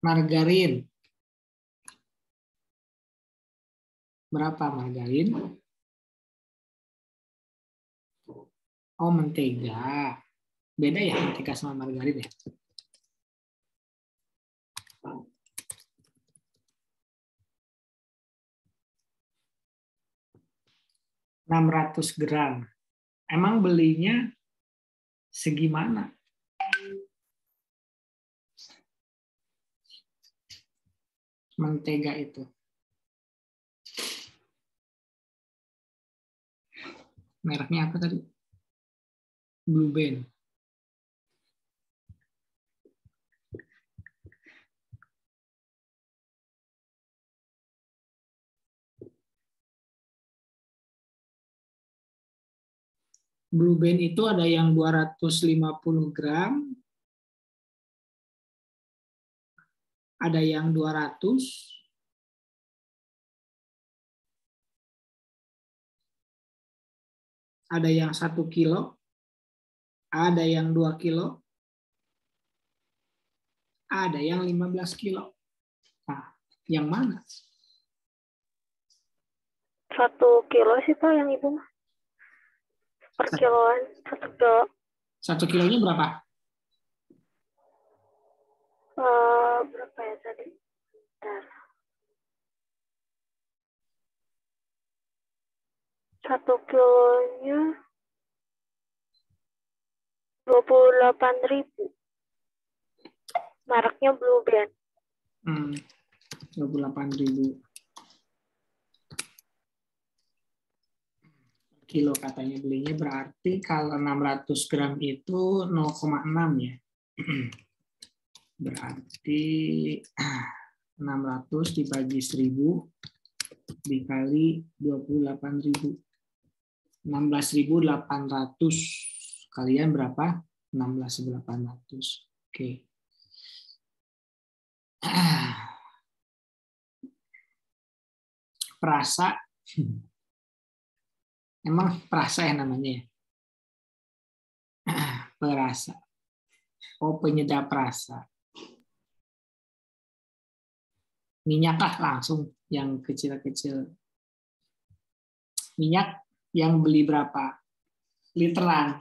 Margarin. Berapa margarin? Oh, mentega. Beda ya mentega sama margarin ya? gram. Emang belinya segimana? Mentega itu. Mereknya apa tadi? Blue Band. Blue Band itu ada yang 250 gram, ada yang 200, ada yang 1 kilo, ada yang 2 kilo, ada yang 15 kilo. Nah, yang mana? 1 kilo sih, Pak, yang Ibu mah. Per kiloan, 1 kilo. 1 kilonya berapa? Berapa ya tadi? Bentar. 1 kilonya 28.000. Mereknya Blue Band. 28.000 kilo katanya belinya, berarti kalau 600 gram itu 0,6 ya. Berarti 600 dibagi 1.000 dikali 28.000. 16.800 kalian berapa? 16.800. Oke. Perasa. Emang perasa ya namanya ya? perasa. Oh, penyedap rasa. Minyak lah langsung yang kecil-kecil. Minyak yang beli berapa? Literan.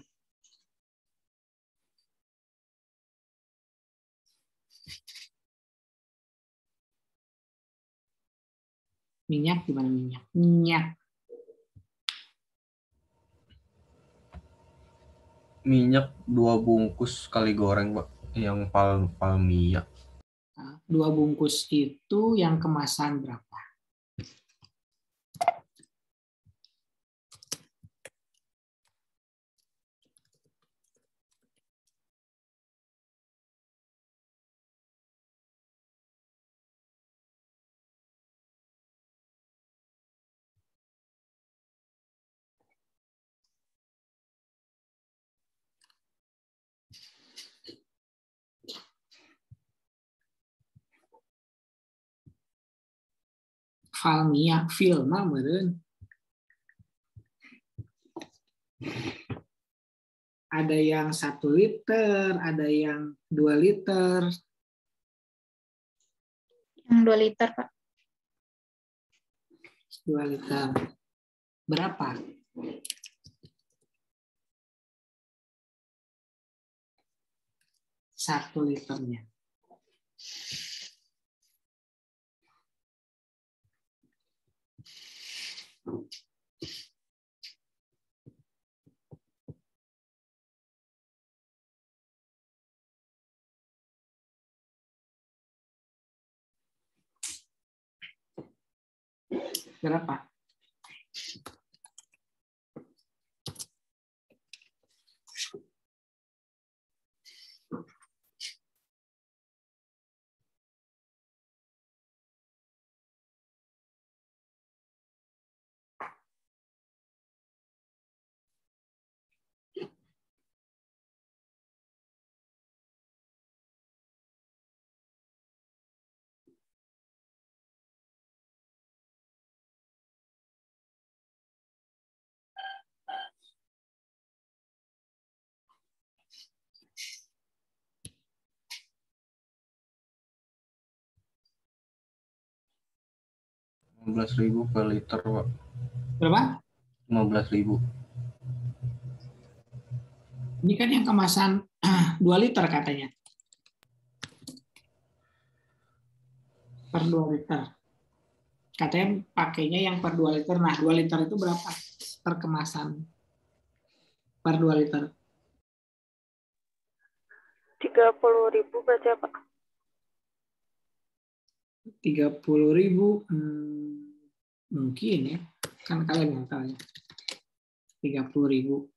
Minyak gimana minyak? Minyak 2 bungkus sekali goreng, Pak. Yang palmiyak. Nah, 2 bungkus itu yang kemasan berapa? Falmia, Filma meureun. Ada yang 1 liter, ada yang 2 liter. Yang 2 liter, Pak. 2 liter. Berapa? Satu liternya. Berapa? Rp15.000 per liter, Pak. Berapa? 15.000. Ini kan yang kemasan 2 liter katanya. Per 2 liter. Katanya pakainya yang per 2 liter. Nah, 2 liter itu berapa per kemasan? Per 2 liter. 30.000 berarti apa? 30.000 mungkin ya. Kan kalian yang tahu ya. 30.000.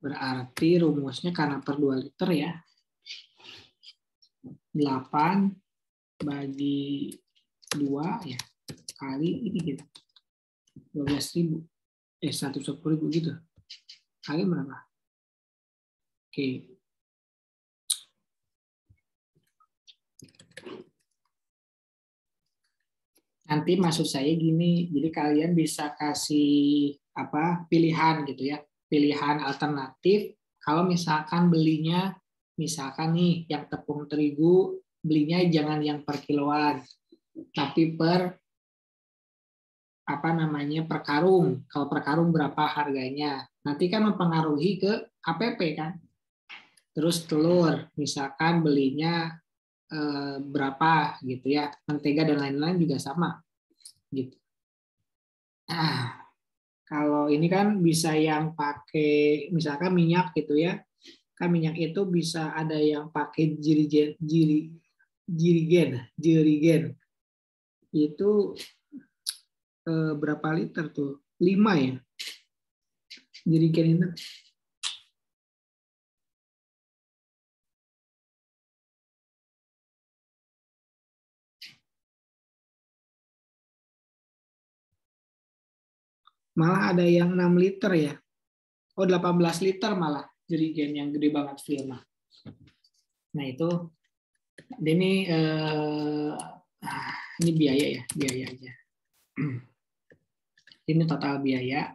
Berarti rumusnya karena per 2 liter ya. 8 bagi 2 ya. Kali ini gitu. 12.000. 110.000 gitu. Kali berapa? Oke. Nanti maksud saya gini, jadi kalian bisa kasih pilihan gitu ya, pilihan alternatif. Kalau misalkan belinya, misalkan nih yang tepung terigu belinya jangan yang per kiloan, tapi per per karung. Kalau per karung berapa harganya? Nanti kan mempengaruhi ke APP kan. Terus telur, misalkan belinya berapa gitu ya, mentega dan lain-lain juga sama gitu. Nah, kalau ini kan bisa yang pakai misalkan minyak gitu ya, kan minyak itu bisa ada yang pakai jirigen itu berapa liter tuh? 5 ya jirigen itu. Malah ada yang 6 liter ya. Oh, 18 liter malah jerigen yang gede banget Filma. Nah, itu ini biaya ya, biaya aja. Ini total biaya.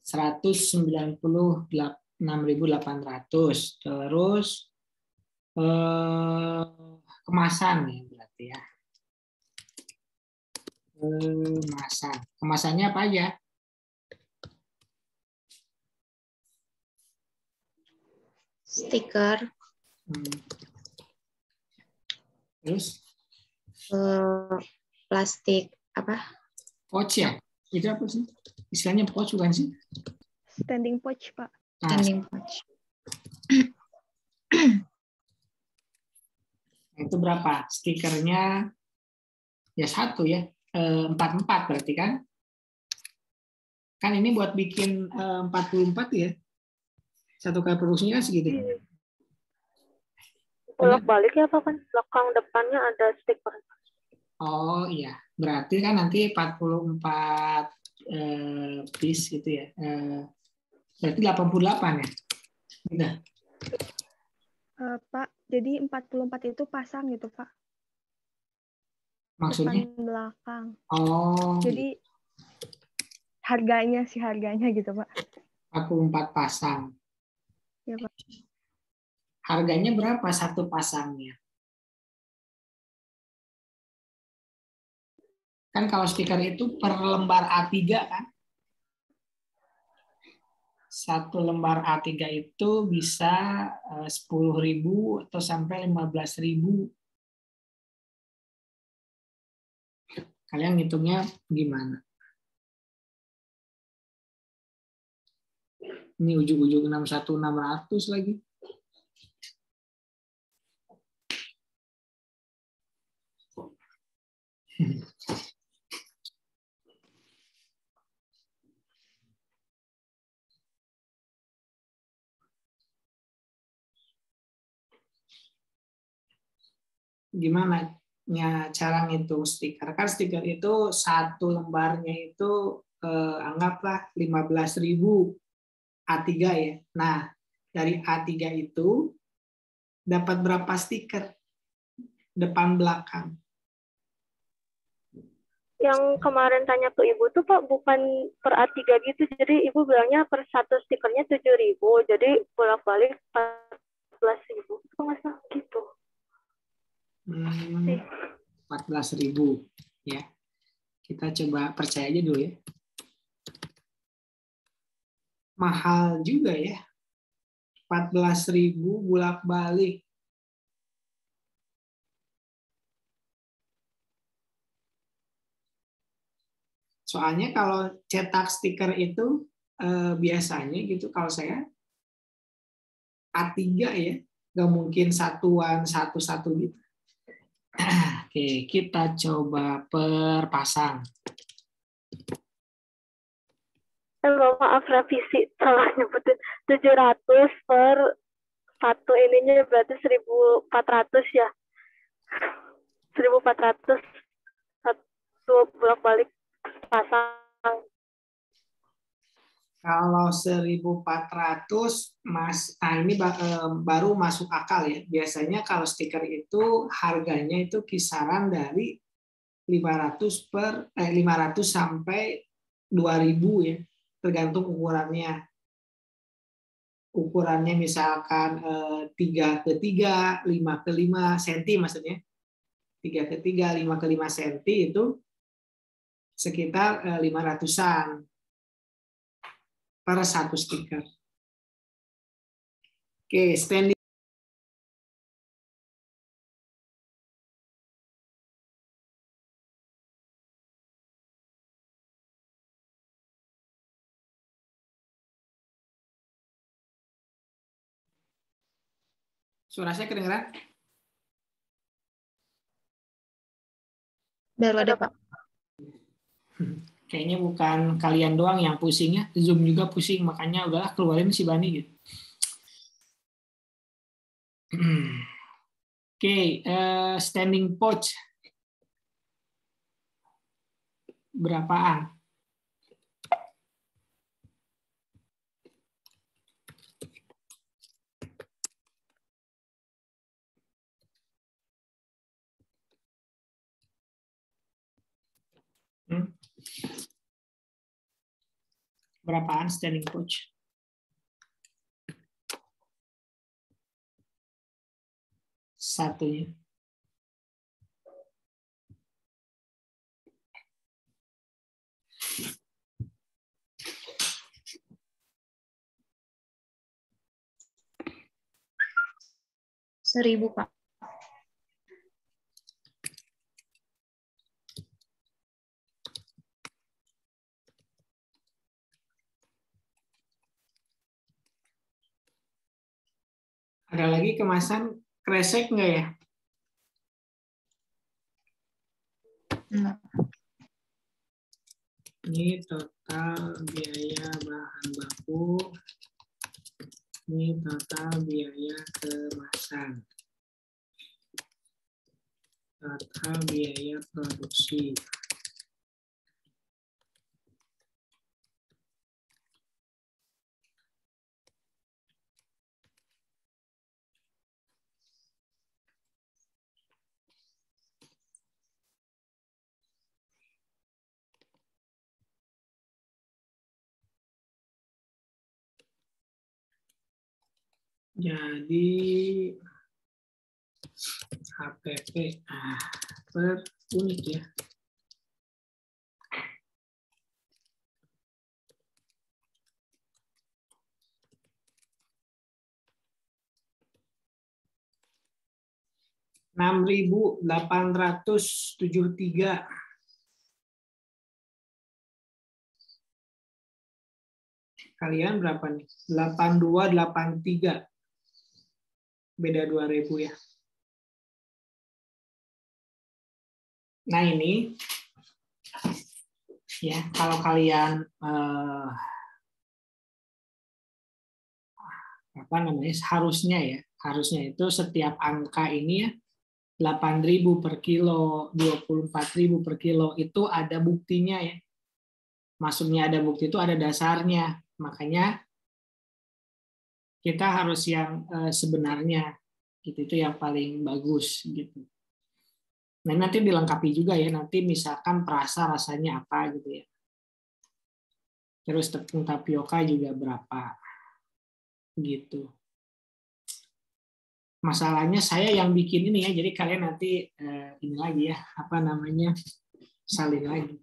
196.800. Terus kemasan nih berarti ya. Kemasannya apa aja? Stiker, Terus plastik apa? pouch ya? Itu apa sih? Istilahnya pouch bukan sih? Standing pouch, Pak. Nah, Standing pouch. itu berapa? Stikernya ya 1 ya. 44 berarti kan? Kan ini buat bikin 44 ya. Satu kali produksinya kan segitu. Bolak-balik ya Pak, kan belakang depannya ada stiker. Oh iya, berarti kan nanti 44 piece gitu ya. Berarti 88 ya? Udah. Pak, jadi 44 itu pasang gitu, Pak. Maksudnya? Depan belakang. Oh, Jadi harganya gitu, Pak. 44 pasang. Ya, Pak. Harganya berapa satu pasangnya? Kan kalau stiker itu per lembar A3 kan? Satu lembar A3 itu bisa 10.000 atau sampai 15.000. Kalian ngitungnya gimana? Ini ujung-ujung 61.600 lagi. Gimana cara ngitung stiker? Kan stiker itu satu lembarnya itu anggaplah 15.000 A3 ya. Nah, dari A3 itu dapat berapa stiker depan belakang? Yang kemarin tanya ke Ibu tuh Pak, bukan per A3 gitu, jadi Ibu bilangnya per satu stikernya 7.000, jadi bolak-balik 14.000. Kok nggak salah gitu? 14.000 ya. Kita coba percaya aja dulu ya. Mahal juga ya. 14.000 bolak-balik. Soalnya kalau cetak stiker itu biasanya gitu kalau saya A3 ya, nggak mungkin satuan satu-satu gitu. Oke, kita coba per pasang. Maaf revisi, salah nyebutin 700 per satu ininya berarti 1.400 ya. 1.400 satu bolak-balik pasang. Kalau 1.400, ini baru masuk akal ya. Biasanya kalau stiker itu harganya itu kisaran dari 500 sampai 2.000 ya, tergantung ukurannya. Ukurannya misalkan 3x3, 5x5 cm maksudnya. 3x3, 5x5 cm itu sekitar 500-an per satu stiker. Oke, standing. Suara saya kedengeran? Baru ada, Pak. Kayaknya bukan kalian doang yang pusing ya, Zoom juga pusing, makanya udahlah keluarin si Bani gitu. Oke, standing pouch berapaan? Berapaan standing coach? Satunya. Seribu, Pak. Ada lagi kemasan kresek nggak ya? Enggak. Ini total biaya bahan baku. Ini total biaya kemasan. Total biaya produksi. Jadi HPP per unit ya. $6.873. Kalian berapa nih? 8283. Beda 2.000 ya. Nah ini ya kalau kalian apa namanya harusnya itu setiap angka ini ya 8.000 per kilo, 24.000 per kilo itu ada buktinya ya. Maksudnya ada bukti itu ada dasarnya. Makanya kita harus yang sebenarnya gitu, itu yang paling bagus gitu. Nah nanti dilengkapi juga ya, nanti misalkan perasa rasanya apa gitu ya. Terus tepung tapioka juga berapa gitu. Masalahnya saya yang bikin ini ya, jadi kalian nanti ini lagi ya, apa namanya, salin lagi.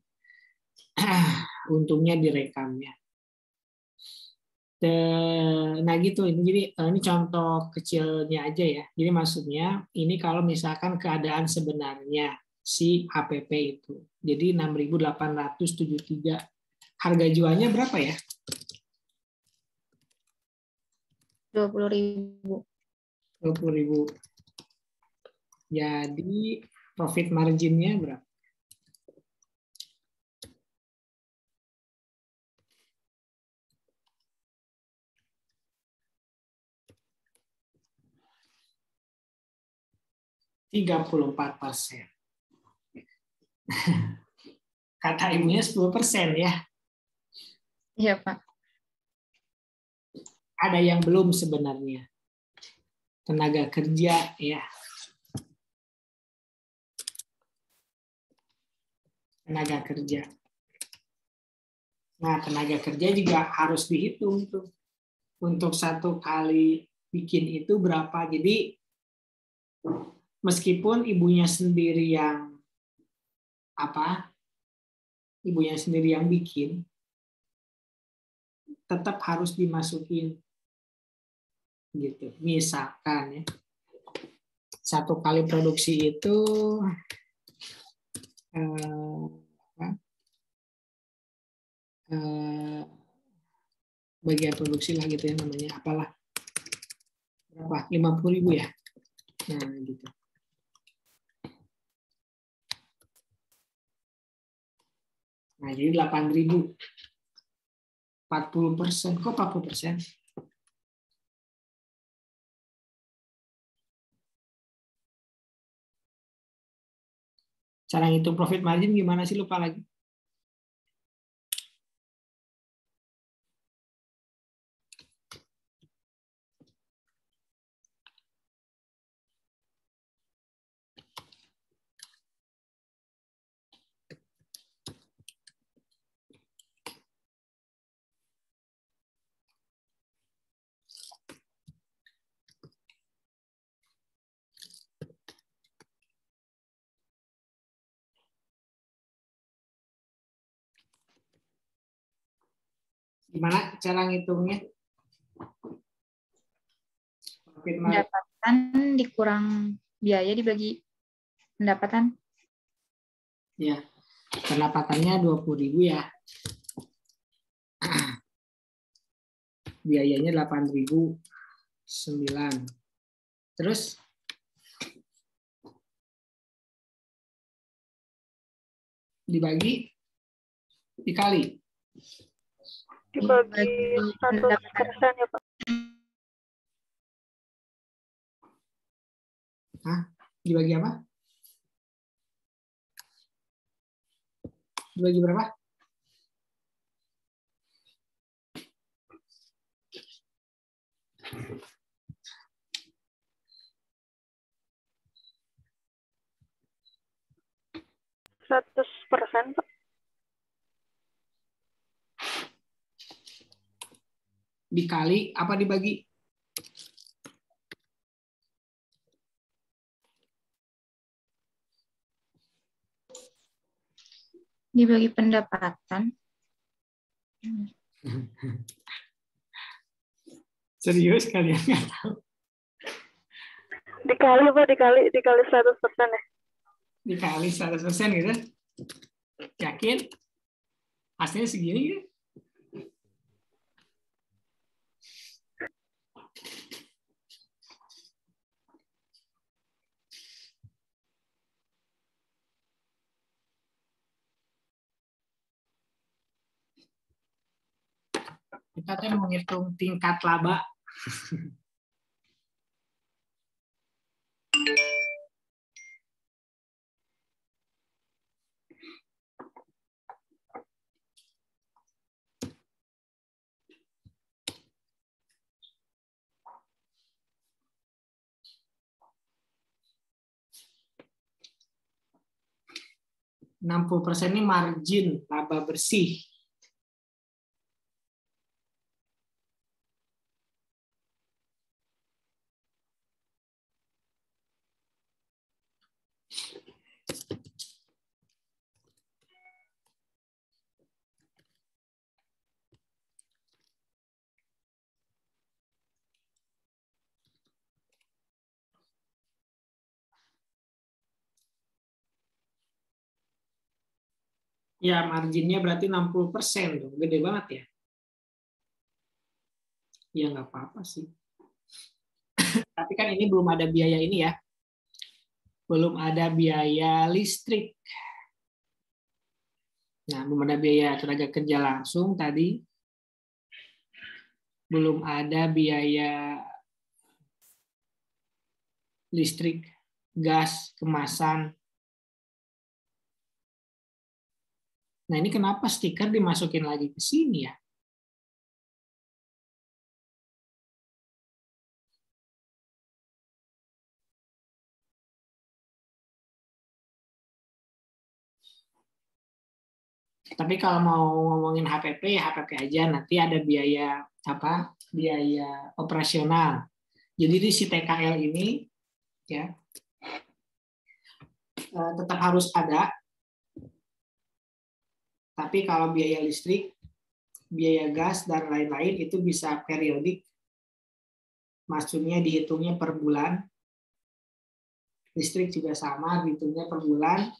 Untungnya direkam ya. Nah gitu, ini jadi ini contoh kecilnya aja ya. Jadi maksudnya ini kalau misalkan keadaan sebenarnya si HPP itu. Jadi 6.873. Harga jualnya berapa ya? 20.000. 20.000. Jadi profit marginnya berapa? %34. Kata ibunya 10% ya. Iya, Pak. Ada yang belum sebenarnya. Tenaga kerja ya. Tenaga kerja. Nah, tenaga kerja juga harus dihitung tuh. Untuk satu kali bikin itu berapa. Jadi meskipun ibunya sendiri yang bikin, tetap harus dimasukin gitu. Misalkan ya, satu kali produksi itu bagian produksi lah gitu ya namanya, apalah berapa, 50.000 ya. Nah gitu. Nah jadi 8.000, 40%. Kok 40%? Cara ngitung profit margin gimana sih, lupa lagi. Gimana cara ngitungnya? Profit margin. Pendapatan dikurang biaya dibagi pendapatan. Ya, pendapatannya 20.000 ya. Biayanya 8.009. Terus dibagi dikali. Dibagi 100% ya Pak. Hah? Dibagi apa? Dibagi berapa? Seratus persen Pak. Dikali apa dibagi? Dibagi pendapatan. Serius kalian nggak tahu? Dikali Pak, dikali 100% ya. Dikali 100% gitu? Yakin? Hasilnya segini gitu? Kita tuh mau ngitung tingkat laba. %60 ini margin laba bersih. Ya, marginnya berarti 60%. Dong. Gede banget ya. Ya, nggak apa-apa sih. Tapi kan ini belum ada biaya ini ya. Belum ada biaya listrik. Nah, belum ada biaya tenaga kerja langsung tadi. Belum ada biaya listrik, gas, kemasan. Nah, ini kenapa stiker dimasukin lagi ke sini ya? Tapi kalau mau ngomongin HPP, ya HPP aja. Nanti ada biaya apa? Biaya operasional. Jadi di si TKL ini ya tetap harus ada. Tapi kalau biaya listrik, biaya gas dan lain-lain itu bisa periodik. Maksudnya dihitungnya per bulan. Listrik juga sama, dihitungnya per bulan.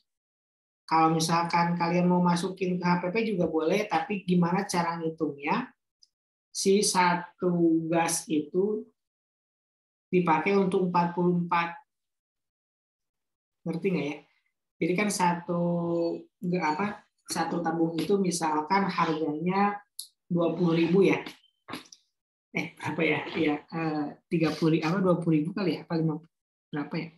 Kalau misalkan kalian mau masukin ke HPP juga boleh, tapi gimana cara ngitungnya? Si satu gas itu dipakai untuk 44. Ngerti nggak ya? Jadi kan satu tabung itu misalkan harganya 20.000 ya. Berapa ya? Ya 30 apa 20.000 kali ya? Apa 50? Berapa ya?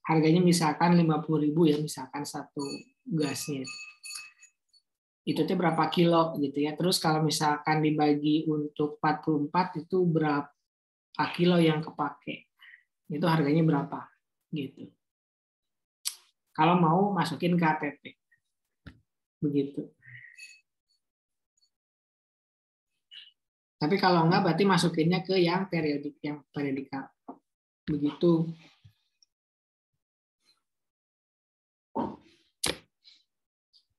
Harganya misalkan 50.000 ya, misalkan satu gasnya. Itu tuh berapa kilo gitu ya. Terus kalau misalkan dibagi untuk 44 itu berapa kilo yang kepake. Itu harganya berapa gitu. Kalau mau masukin ke HPP. Begitu. Tapi kalau enggak berarti masukinnya ke yang periodikal. Begitu.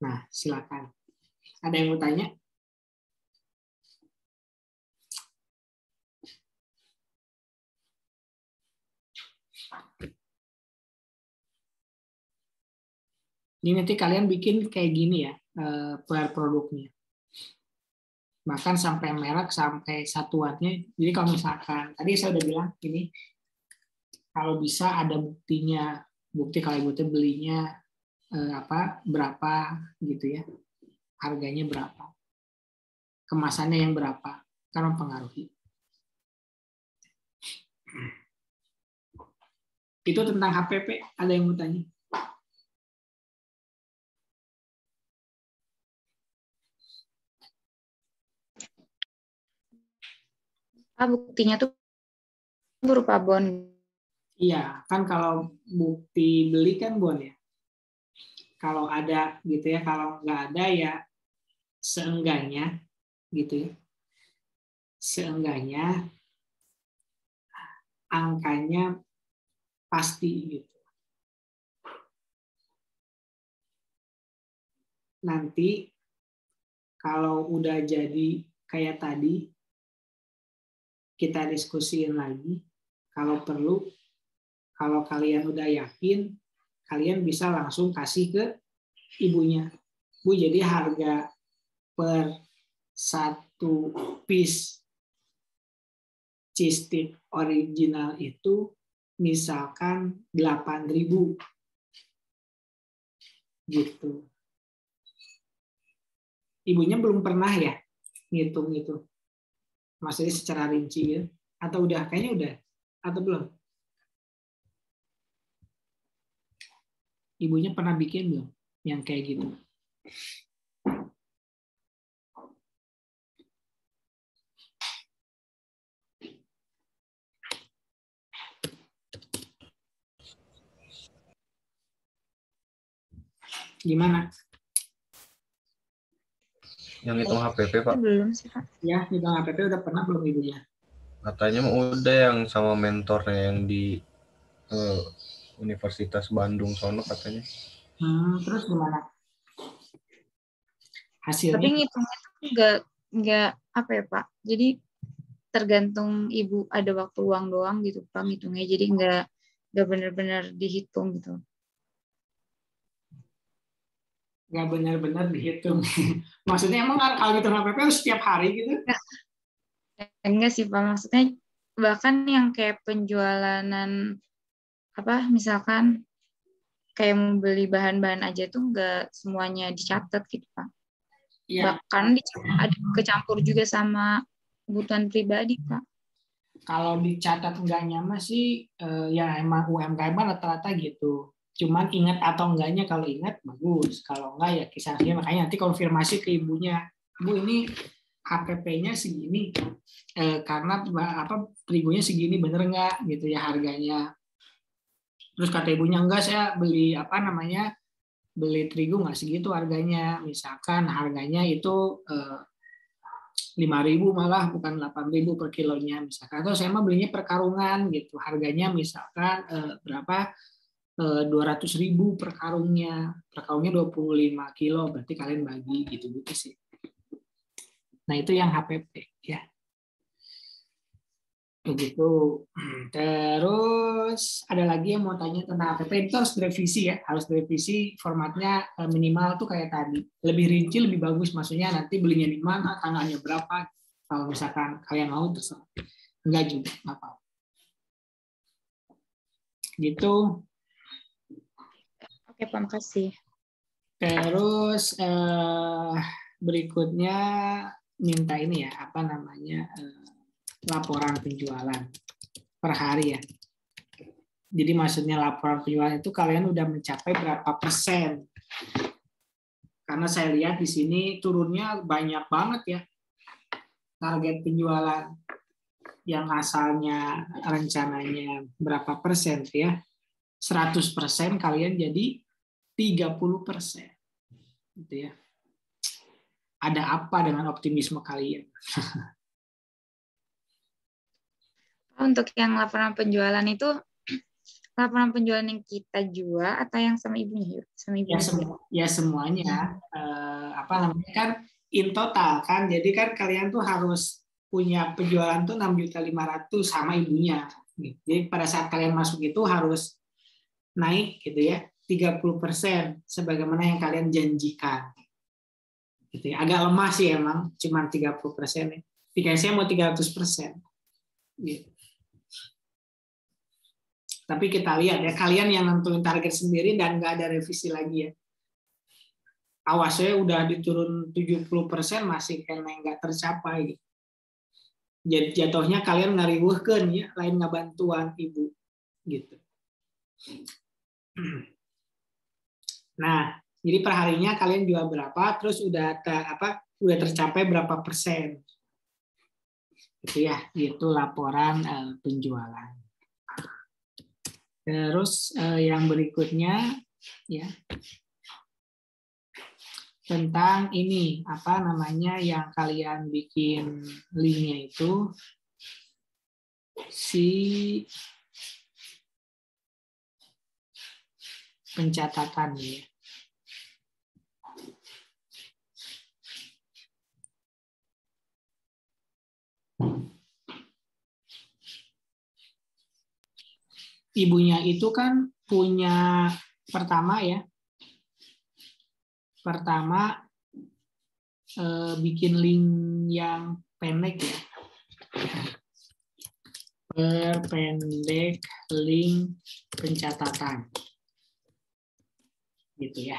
Nah, silakan. Ada yang mau tanya? Ini nanti kalian bikin kayak gini ya, per produknya. Bahkan sampai merek, sampai satuannya. Jadi kalau misalkan, tadi saya udah bilang, ini kalau bisa ada buktinya, bukti kalau ibu tuh belinya berapa gitu ya, harganya berapa, kemasannya yang berapa, kan mempengaruhi. Itu tentang HPP, ada yang mau tanya? Buktinya tuh berupa bon. Iya, kan kalau bukti beli kan bon ya. Kalau ada gitu ya, kalau nggak ada ya seenggaknya gitu ya. Seenggaknya angkanya pasti gitu. Nanti kalau udah jadi kayak tadi, kita diskusiin lagi. Kalau perlu, kalau kalian udah yakin, kalian bisa langsung kasih ke ibunya. Bu, jadi harga per 1 piece cheese stick original itu misalkan 8.000 gitu. Ibunya belum pernah ya ngitung itu, maksudnya secara rinci ya? Atau udah? Kayaknya udah atau belum? Ibunya pernah bikin belum yang kayak gitu? Gimana? Yang hitung HPP, Pak. Belum sih, Pak. Ya, hitung HPP udah pernah belum ibunya? Katanya udah yang sama mentornya yang di Universitas Bandung sono katanya. Terus gimana? Tapi Hasilnya? ngitungnya tuh nggak apa ya, Pak. Jadi tergantung ibu ada waktu luang doang gitu, Pak, ngitungnya. Jadi nggak benar-benar dihitung gitu. Nggak benar-benar dihitung. Maksudnya emang kalau ngitung HPP harus setiap hari gitu? Enggak sih, Pak. Maksudnya bahkan yang kayak penjualanan misalkan kayak membeli bahan-bahan aja tuh nggak semuanya dicatat gitu, Pak. Ya. Bahkan ada kecampur juga sama kebutuhan pribadi, Pak. Kalau dicatat enggaknya mah sih ya emang UMKM rata-rata gitu. Cuman ingat atau enggaknya, kalau ingat bagus, kalau enggak ya kisahnya. Makanya nanti konfirmasi ke ibunya, Bu ini HPP-nya segini karena terigunya segini, bener enggak gitu ya harganya. Terus kata ibunya, enggak, saya beli beli terigu nggak segitu harganya. Misalkan harganya itu 5.000 malah bukan 8.000 per kilonya misalkan. Atau saya mah belinya per karungan gitu. Harganya misalkan berapa? 200.000 per karungnya. Per karungnya 25 kilo, berarti kalian bagi gitu-gitu sih. Nah, itu yang HPP ya. Begitu. Terus ada lagi yang mau tanya tentang HPP. Itu harus direvisi ya, harus direvisi formatnya minimal tuh kayak tadi. Lebih rinci, lebih bagus. Maksudnya nanti belinya di mana, tanggalnya berapa. Kalau misalkan kalian mau terserah. Enggak juga, nggak apa-apa. Gitu. Oke, Pak, makasih. Terus berikutnya minta ini ya, laporan penjualan per hari ya. Jadi maksudnya laporan penjualan itu kalian udah mencapai berapa persen? Karena saya lihat di sini turunnya banyak banget ya. Target penjualan yang asalnya rencananya berapa persen ya? 100% kalian jadi 30%. Gitu ya. Ada apa dengan optimisme kalian? Untuk yang laporan penjualan itu laporan penjualan yang kita jual atau yang sama ibunya? Sama Ya, ibunya. ya semuanya. Apa namanya kan in total kan. Jadi kan kalian tuh harus punya penjualan tuh 6.500.000 sama ibunya. Jadi pada saat kalian masuk itu harus naik gitu ya 30% sebagaimana yang kalian janjikan. Gitu ya. Agak lemah sih emang, cuma 30%. Jika saya mau 300%. Gitu. Tapi kita lihat ya, kalian yang nentuin target sendiri dan nggak ada revisi lagi ya. Awas saya udah diturun 70% masih kayaknya nggak tercapai. Gitu. Jadi jatuhnya kalian ngariweuhkeun ya, lain ngabantuan ibu gitu. Nah, jadi perharinya kalian jual berapa, terus udah udah tercapai berapa persen. Gitu ya, itu laporan penjualan. Terus yang berikutnya ya tentang ini apa namanya yang kalian bikin linknya itu si pencatatan ya. Ibunya itu kan punya pertama ya. Pertama bikin link yang pendek ya. Perpendek link pencatatan. Gitu ya.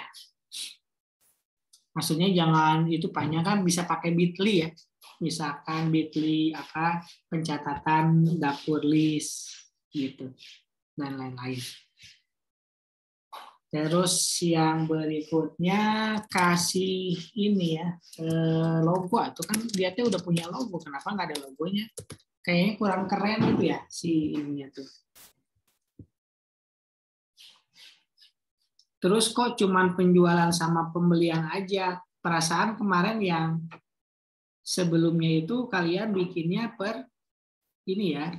Maksudnya jangan itu panjang kan bisa pakai Bitly ya. Misalkan Bitly apa pencatatan dapur list gitu. Dan lain-lain. Terus yang berikutnya kasih ini ya logo itu kan dia tuh udah punya logo, kenapa nggak ada logonya? Kayaknya kurang keren gitu ya si ininya tuh. Terus kok cuman penjualan sama pembelian aja? Perasaan kemarin yang sebelumnya itu kalian bikinnya per ini ya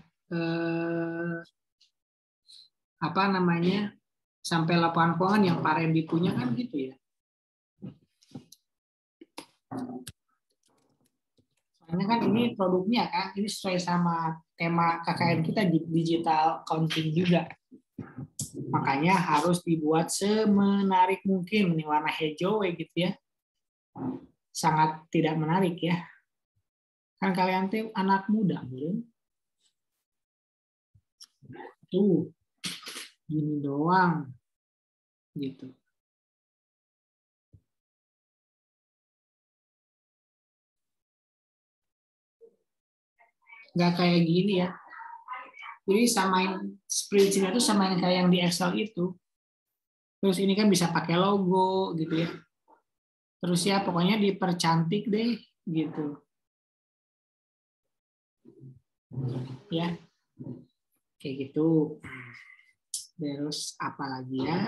apa namanya sampai laporan keuangan yang Pak Randy punya kan gitu ya. Soalnya kan ini produknya kan ini sesuai sama tema KKN kita digital accounting juga. Makanya harus dibuat semenarik mungkin, ini warna hijau gitu ya. Sangat tidak menarik ya. Kan kalian tuh anak muda, belum? Tuh. Gini doang gitu. Nggak kayak gini ya. Jadi samain spreadsheet itu sama yang kayak yang di Excel itu. Terus ini kan bisa pakai logo gitu ya. Terus ya pokoknya dipercantik deh gitu. Ya. Kayak gitu. Terus apa lagi ya?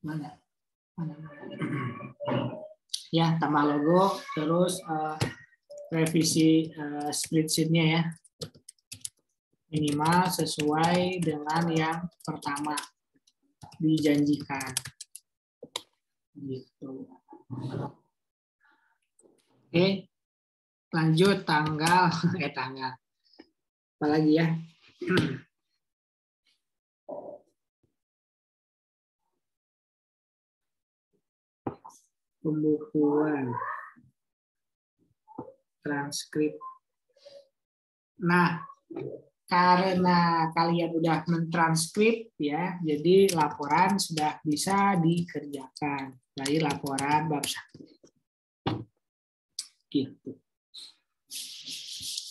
Mana? Ya, tambah logo, terus revisi spreadsheet-nya ya. Minimal sesuai dengan yang pertama dijanjikan. Gitu. Oke. Lanjut tanggal. Apa lagi ya? Pembukuan transkrip. Nah, karena kalian udah mentranskrip ya, jadi laporan sudah bisa dikerjakan dari laporan bab 1. Gitu.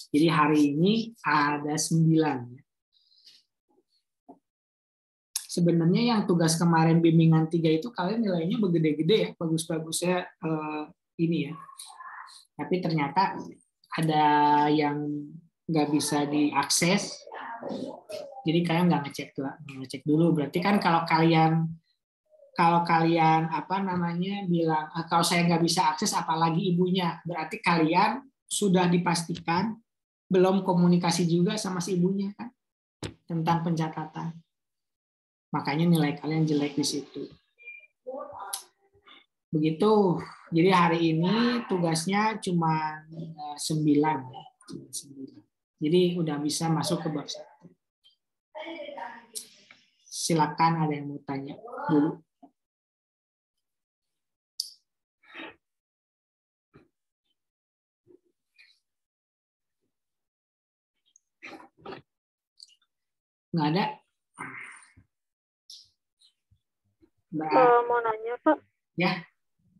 Jadi hari ini ada 9. Sebenarnya yang tugas kemarin bimbingan 3 itu kalian nilainya begede-gede ya, bagus-bagusnya ini ya. Tapi ternyata ada yang nggak bisa diakses. Jadi kalian nggak ngecek dulu. Berarti kan kalau kalian apa namanya bilang kalau saya nggak bisa akses apalagi ibunya, berarti kalian sudah dipastikan belum komunikasi juga sama si ibunya kan. tentang pencatatan. Makanya nilai kalian jelek di situ. Begitu. Jadi hari ini tugasnya cuma 9. Jadi udah bisa masuk ke bab 1. Silakan ada yang mau tanya dulu. Nggak ada? Mau nanya, Pak. Ya.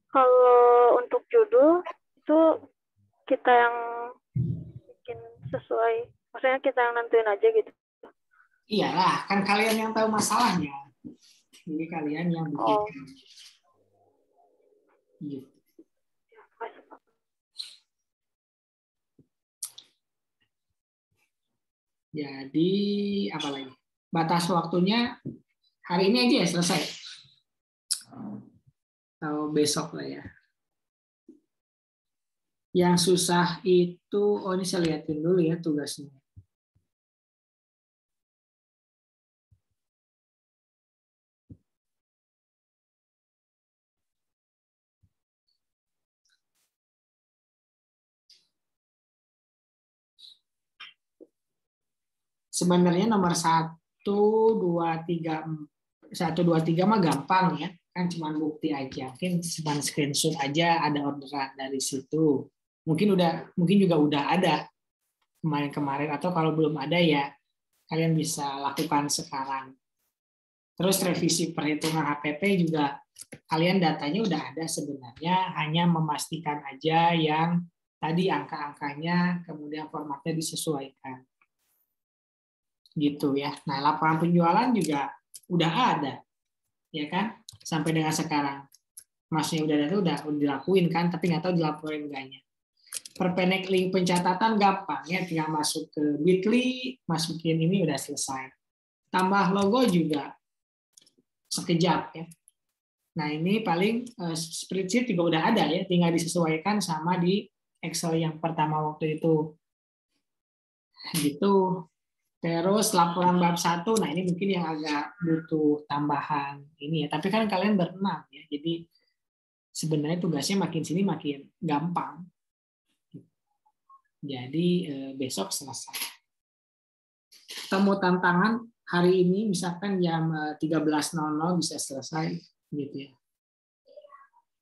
Kalau untuk judul itu kita yang bikin sesuai, maksudnya kita yang nentuin aja gitu. Iyalah, kan kalian yang tahu masalahnya. Jadi kalian yang bikin. Oh. Gitu. Jadi apa lagi? Batas waktunya hari ini aja ya selesai. Atau besok lah ya. Yang susah itu, oh ini saya lihatin dulu ya tugasnya. Sebenarnya nomor 1, 2, 3, 1, 2, 3 mah gampang ya. Kan cuma bukti aja. Mungkin cuma screenshot aja ada orderan dari situ. Mungkin juga udah ada kemarin-kemarin, atau kalau belum ada ya kalian bisa lakukan sekarang. Terus revisi perhitungan HPP juga kalian datanya udah ada sebenarnya, hanya memastikan aja yang tadi angka-angkanya kemudian formatnya disesuaikan. Gitu ya. Nah, laporan penjualan juga udah ada. Ya kan? Sampai dengan sekarang. Maksudnya udah dilakuin kan, tapi nggak tahu dilaporin enggaknya. Perpendek link pencatatan gampang ya, tinggal masuk ke Bitly, masukin ini udah selesai. Tambah logo juga sekejap ya. Nah, ini paling spreadsheet juga udah ada ya, tinggal disesuaikan sama di Excel yang pertama waktu itu. Gitu. Terus laporan bab 1, nah ini mungkin yang agak butuh tambahan ini ya. Tapi kan kalian berenam ya, jadi sebenarnya tugasnya makin sini makin gampang. Jadi besok selesai. Temu tantangan hari ini misalkan jam 13.00 bisa selesai gitu ya.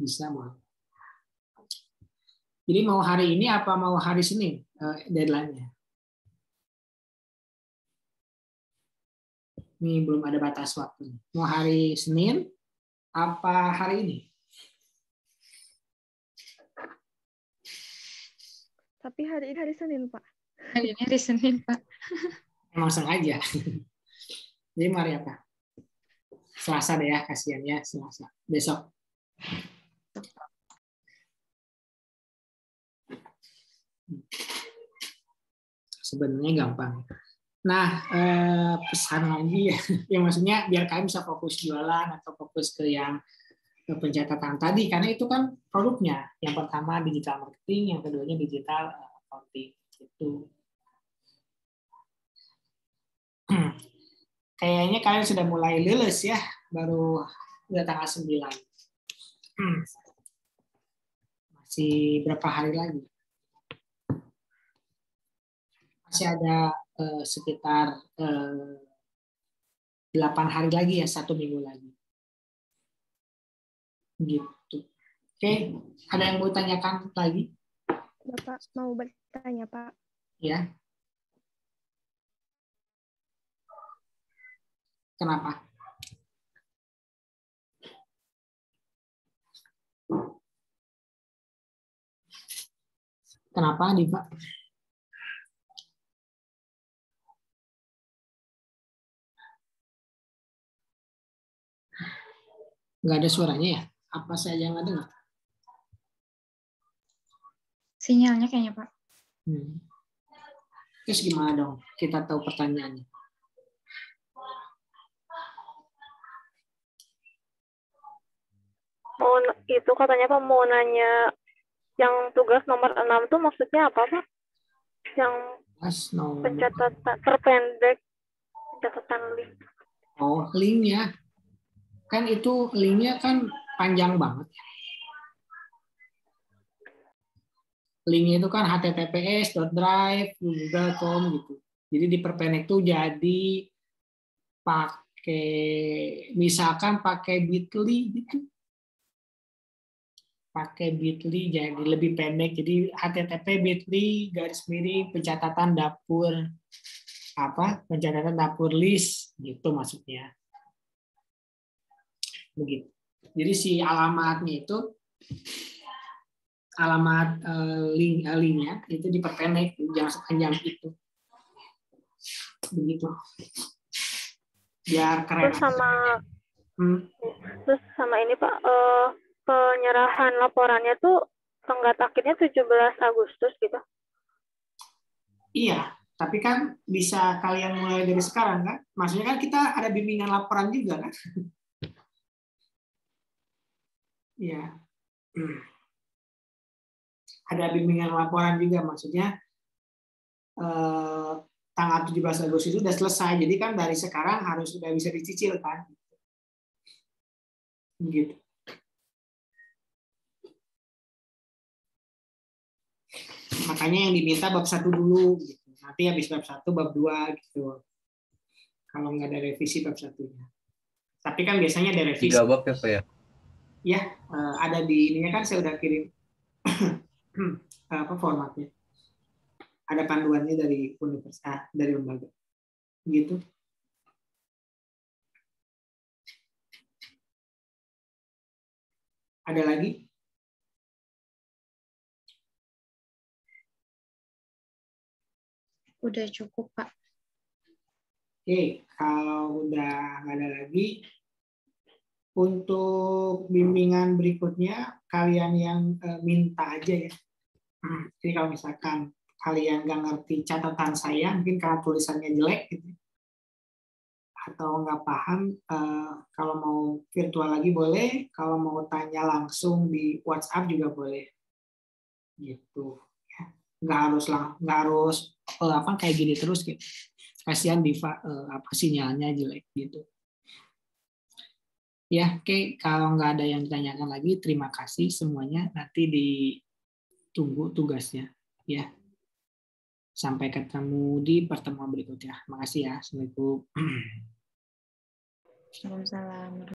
Bisa mau. Jadi mau hari ini apa mau hari Senin deadline-nya? Ini belum ada batas waktu. Mau hari Senin apa hari ini? Tapi hari ini hari Senin, Pak. Hari ini hari Senin, Pak. Emang sengaja. Jadi mari apa? Selasa deh ya, kasihan ya, Selasa. Besok. Sebenarnya gampang. Nah, pesan lagi ya, maksudnya biar kalian bisa fokus jualan atau fokus ke yang pencatatan tadi, karena itu kan produknya. Yang pertama digital marketing, yang keduanya digital accounting. Itu. Kayaknya kalian sudah mulai lulus ya, baru udah tanggal 9. Masih berapa hari lagi? Masih ada sekitar 8 hari lagi ya, 1 minggu lagi. Gitu. Oke, ada yang mau tanyakan lagi? Bapak mau bertanya, Pak. Ya. Kenapa? Kenapa, Diva? Nggak ada suaranya ya? Apa saya yang nggak dengar? Sinyalnya kayaknya, Pak. Terus gimana dong? Kita tahu pertanyaannya. Itu katanya Pak mau nanya yang tugas nomor 6 tuh maksudnya apa Pak? Yang pencatatan terpendek catatan link. Oh, linknya. Kan itu linknya kan panjang banget. Linknya itu kan https://drive.google.com gitu. Jadi diperpendek tuh jadi misalkan pakai Bitly gitu. Pakai Bitly jadi lebih pendek. Jadi http://bitly/pencatatan dapur pencatatan dapur list gitu maksudnya. Begitu. Jadi si alamatnya itu alamat linknya itu diperpendek, jangan sepanjang itu. Begitu. Biar keren. Terus sama ini Pak, penyerahan laporannya tuh tenggat akhirnya 17 Agustus gitu. Iya, tapi kan bisa kalian mulai dari sekarang kan? Maksudnya kan kita ada bimbingan laporan juga kan? Iya. Ada bimbingan laporan juga, maksudnya tanggal 17 Agustus itu sudah selesai, jadi kan dari sekarang harus sudah bisa dicicil kan? Gitu. Makanya yang diminta bab 1 dulu, gitu. Nanti habis bab 1, bab 2 gitu. Kalau nggak ada revisi bab 1-nya. Tapi kan biasanya ada revisi. 3 bab ya Pak ya? Ya, ada di ininya kan saya udah kirim formatnya. Ada panduannya dari universitas, dari lembaga. Gitu. Ada lagi? Udah cukup, Pak. Oke, kalau udah nggak ada lagi, untuk bimbingan berikutnya kalian yang minta aja ya. Jadi kalau misalkan kalian nggak ngerti catatan saya, mungkin karena tulisannya jelek gitu, atau nggak paham, kalau mau virtual lagi boleh, kalau mau tanya langsung di WhatsApp juga boleh, gitu. Nggak harus kayak gini terus gitu. Kasihan Diva sinyalnya jelek gitu. Ya, oke. Kalau nggak ada yang ditanyakan lagi, terima kasih semuanya. Nanti ditunggu tugasnya. Ya. Sampai ketemu di pertemuan berikutnya. Makasih ya. Assalamualaikum. Waalaikumsalam.